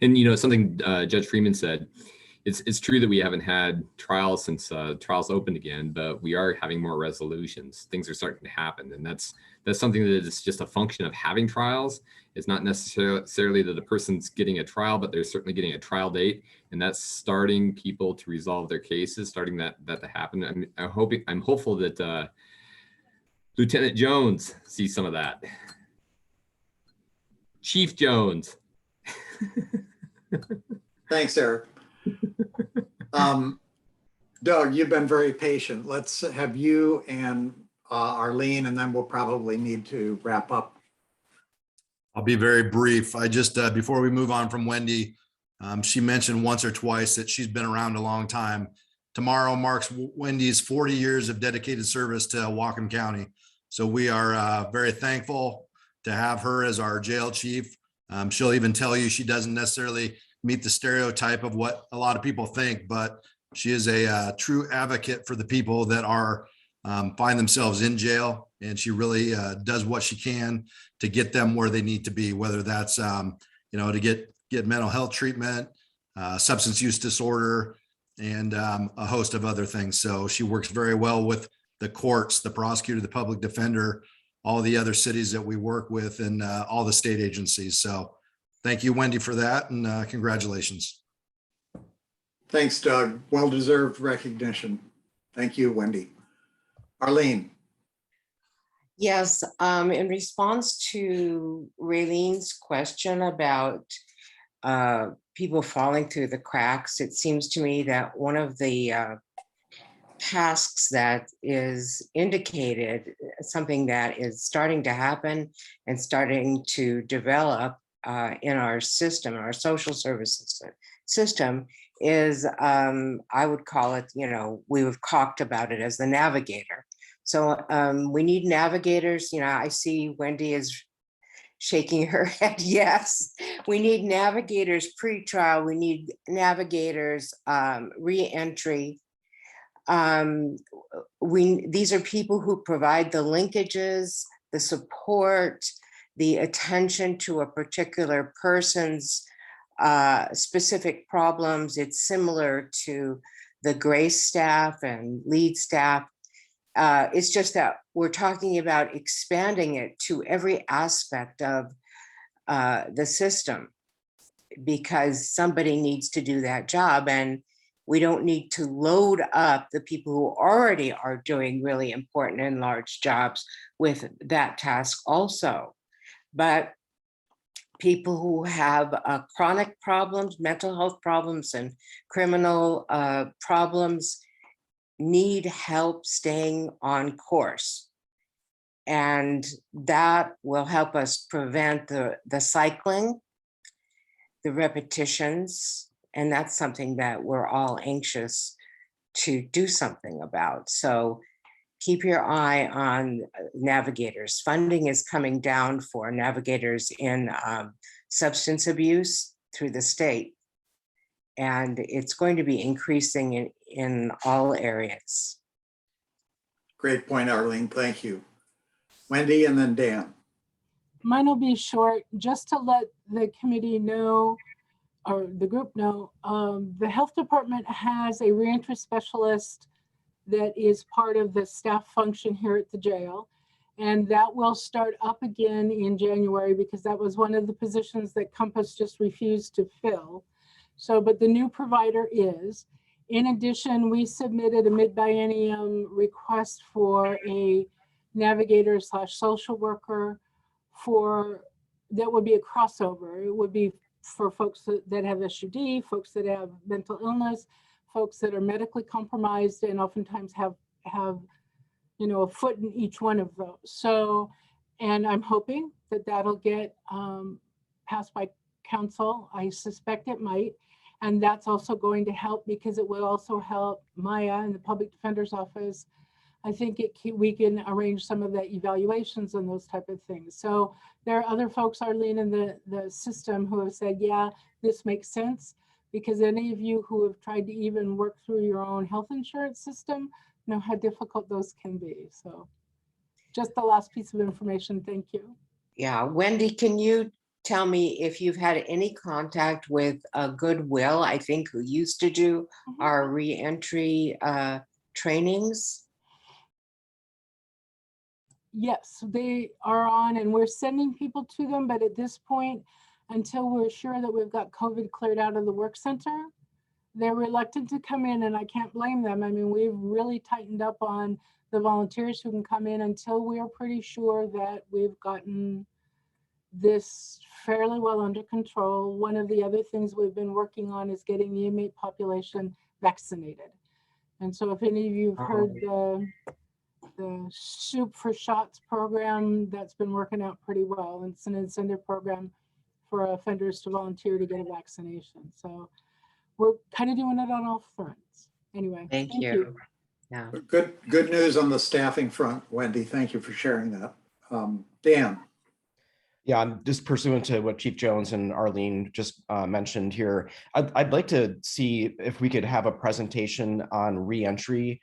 and something Judge Freeman said, it's true that we haven't had trials since trials opened again, but we are having more resolutions. Things are starting to happen, and that's something that is just a function of having trials. It's not necessarily that the person's getting a trial, but they're certainly getting a trial date, and that's starting people to resolve their cases, starting that to happen. I'm hopeful that Lieutenant Jones sees some of that. Chief Jones. Thanks, Eric. Doug, you've been very patient. Let's have you and Arlene, and then we'll probably need to wrap up. I'll be very brief. I just, before we move on from Wendy, she mentioned once or twice that she's been around a long time. Tomorrow marks Wendy's 40 years of dedicated service to Whatcom County. So we are very thankful to have her as our jail chief. She'll even tell you she doesn't necessarily meet the stereotype of what a lot of people think, but she is a true advocate for the people that are find themselves in jail, and she really does what she can to get them where they need to be, whether that's to get mental health treatment, substance use disorder, and a host of other things. So she works very well with the courts, the prosecutor, the public defender, all the other cities that we work with, and all the state agencies. So thank you, Wendy, for that, and congratulations. Thanks, Doug. Well-deserved recognition. Thank you, Wendy. Arlene. Yes, in response to Raylene's question about people falling through the cracks, it seems to me that one of the tasks that is indicated, something that is starting to happen and starting to develop in our system, our social services system, is I would call it, we've talked about it as the navigator. So we need navigators. I see Wendy is shaking her head. Yes, we need navigators pre-trial. We need navigators re-entry. These are people who provide the linkages, the support, the attention to a particular person's specific problems. It's similar to the GRACE staff and lead staff. It's just that we're talking about expanding it to every aspect of the system, because somebody needs to do that job, and we don't need to load up the people who already are doing really important and large jobs with that task also. But people who have chronic problems, mental health problems, and criminal problems need help staying on course. And that will help us prevent the cycling, the repetitions, and that's something that we're all anxious to do something about. So keep your eye on navigators. Funding is coming down for navigators in substance abuse through the state. And it's going to be increasing in all areas. Great point, Arlene. Thank you. Wendy and then Dan. Mine will be short, just to let the committee know, or the group know, the health department has a reentry specialist that is part of the staff function here at the jail. And that will start up again in January, because that was one of the positions that Compass just refused to fill. So, but the new provider is. In addition, we submitted a mid-biennium request for a navigator / social worker that would be a crossover. It would be for folks that have SUD, folks that have mental illness, folks that are medically compromised, and oftentimes have a foot in each one of those. So, and I'm hoping that that'll get passed by council. I suspect it might. And that's also going to help, because it will also help Maya in the public defender's office. I think we can arrange some of the evaluations and those type of things. So there are other folks, Arlene, in the system who have said, yeah, this makes sense, because any of you who have tried to even work through your own health insurance system know how difficult those can be. So just the last piece of information. Thank you. Yeah, Wendy, can you tell me if you've had any contact with Goodwill, I think, who used to do our reentry trainings? Yes, they are on, and we're sending people to them. But at this point, until we're sure that we've got COVID cleared out of the work center, they're reluctant to come in, and I can't blame them. I mean, we've really tightened up on the volunteers who can come in until we are pretty sure that we've gotten this fairly well under control. One of the other things we've been working on is getting the inmate population vaccinated. And so if any of you have heard the Soup for Shots program, that's been working out pretty well. It's an incentive program for offenders to volunteer to get a vaccination. So we're kind of doing it on all fronts. Anyway, thank you. Yeah. Good news on the staffing front, Wendy. Thank you for sharing that. Dan. Yeah, I'm just pursuant to what Chief Jones and Arlene just mentioned here. I'd like to see if we could have a presentation on reentry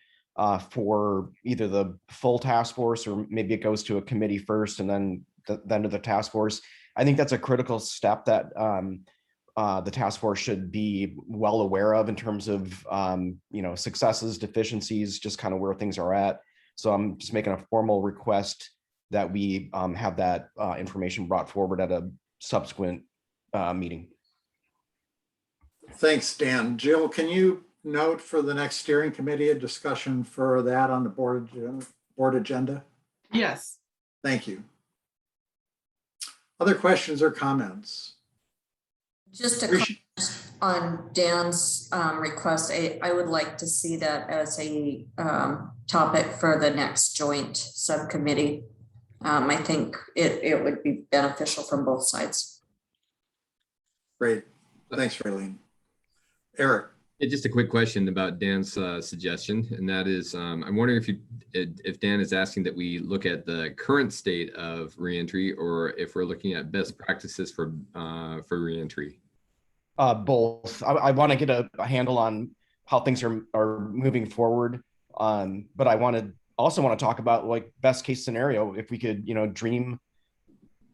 for either the full task force, or maybe it goes to a committee first and then to the task force. I think that's a critical step that the task force should be well aware of in terms of successes, deficiencies, just kind of where things are at. So I'm just making a formal request that we have that information brought forward at a subsequent meeting. Thanks, Dan. Jill, can you note for the next steering committee a discussion for that on the board agenda? Yes. Thank you. Other questions or comments? Just to comment on Dan's request, I would like to see that as a topic for the next joint subcommittee. I think it would be beneficial from both sides. Great. Thanks, Raylene. Eric. Just a quick question about Dan's suggestion, and that is, I'm wondering if Dan is asking that we look at the current state of reentry, or if we're looking at best practices for reentry. Both. I want to get a handle on how things are moving forward. But I also want to talk about like best case scenario. If we could, dream,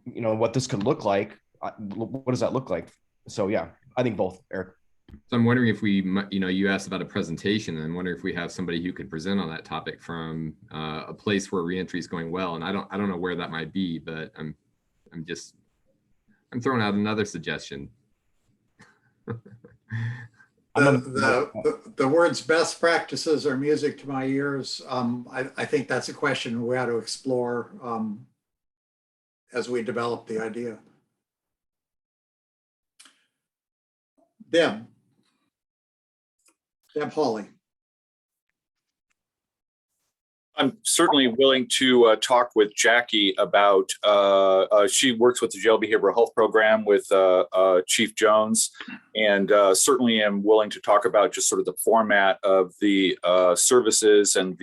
what this could look like. What does that look like? So yeah, I think both, Eric. So I'm wondering if we, you asked about a presentation, and I'm wondering if we have somebody who could present on that topic from a place where reentry is going well. And I don't know where that might be, but I'm throwing out another suggestion. The words best practices are music to my ears. I think that's a question we ought to explore as we develop the idea. Deb Hawley. I'm certainly willing to talk with Jackie about, she works with the jail behavioral health program with Chief Jones, and certainly am willing to talk about just sort of the format of the services and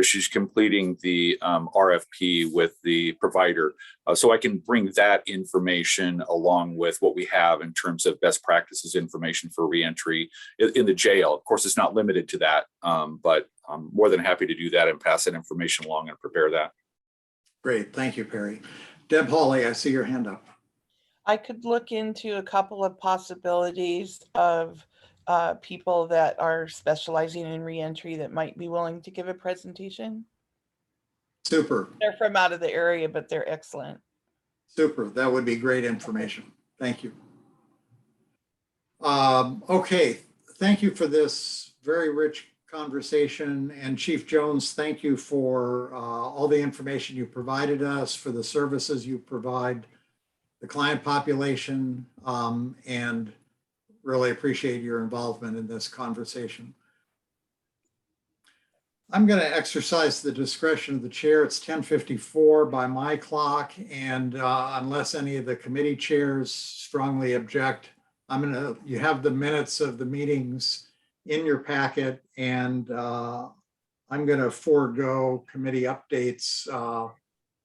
she's completing the RFP with the provider. So I can bring that information along with what we have in terms of best practices information for reentry in the jail. Of course, it's not limited to that, but I'm more than happy to do that and pass that information along and prepare that. Great, thank you, Perry. Deb Hawley, I see your hand up. I could look into a couple of possibilities of people that are specializing in reentry that might be willing to give a presentation. Super. They're from out of the area, but they're excellent. Super, that would be great information. Thank you. Okay, thank you for this very rich conversation. And Chief Jones, thank you for all the information you provided us, for the services you provide the client population, and really appreciate your involvement in this conversation. I'm going to exercise the discretion of the chair. It's 10:54 by my clock, and unless any of the committee chairs strongly object, you have the minutes of the meetings in your packet, and I'm going to forego committee updates of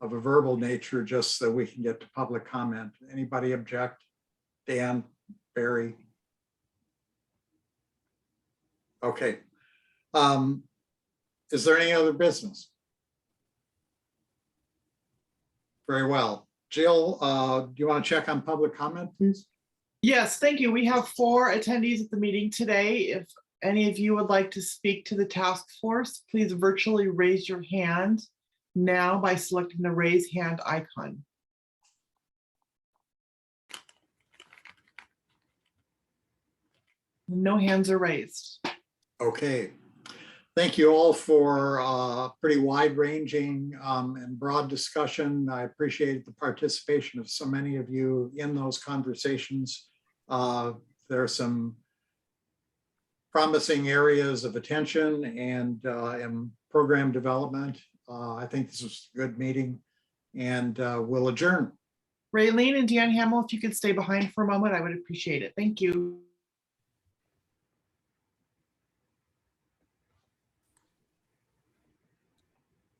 a verbal nature just so we can get to public comment. Anybody object? Dan, Barry? Okay. Is there any other business? Very well. Jill, do you want to check on public comment, please? Yes, thank you. We have 4 attendees at the meeting today. If any of you would like to speak to the task force, please virtually raise your hand now by selecting the raise hand icon. No hands are raised. Okay. Thank you all for pretty wide-ranging and broad discussion. I appreciate the participation of so many of you in those conversations. There are some promising areas of attention and program development. I think this was a good meeting, and we'll adjourn. Raylene and Dan Hamill, if you could stay behind for a moment, I would appreciate it. Thank you.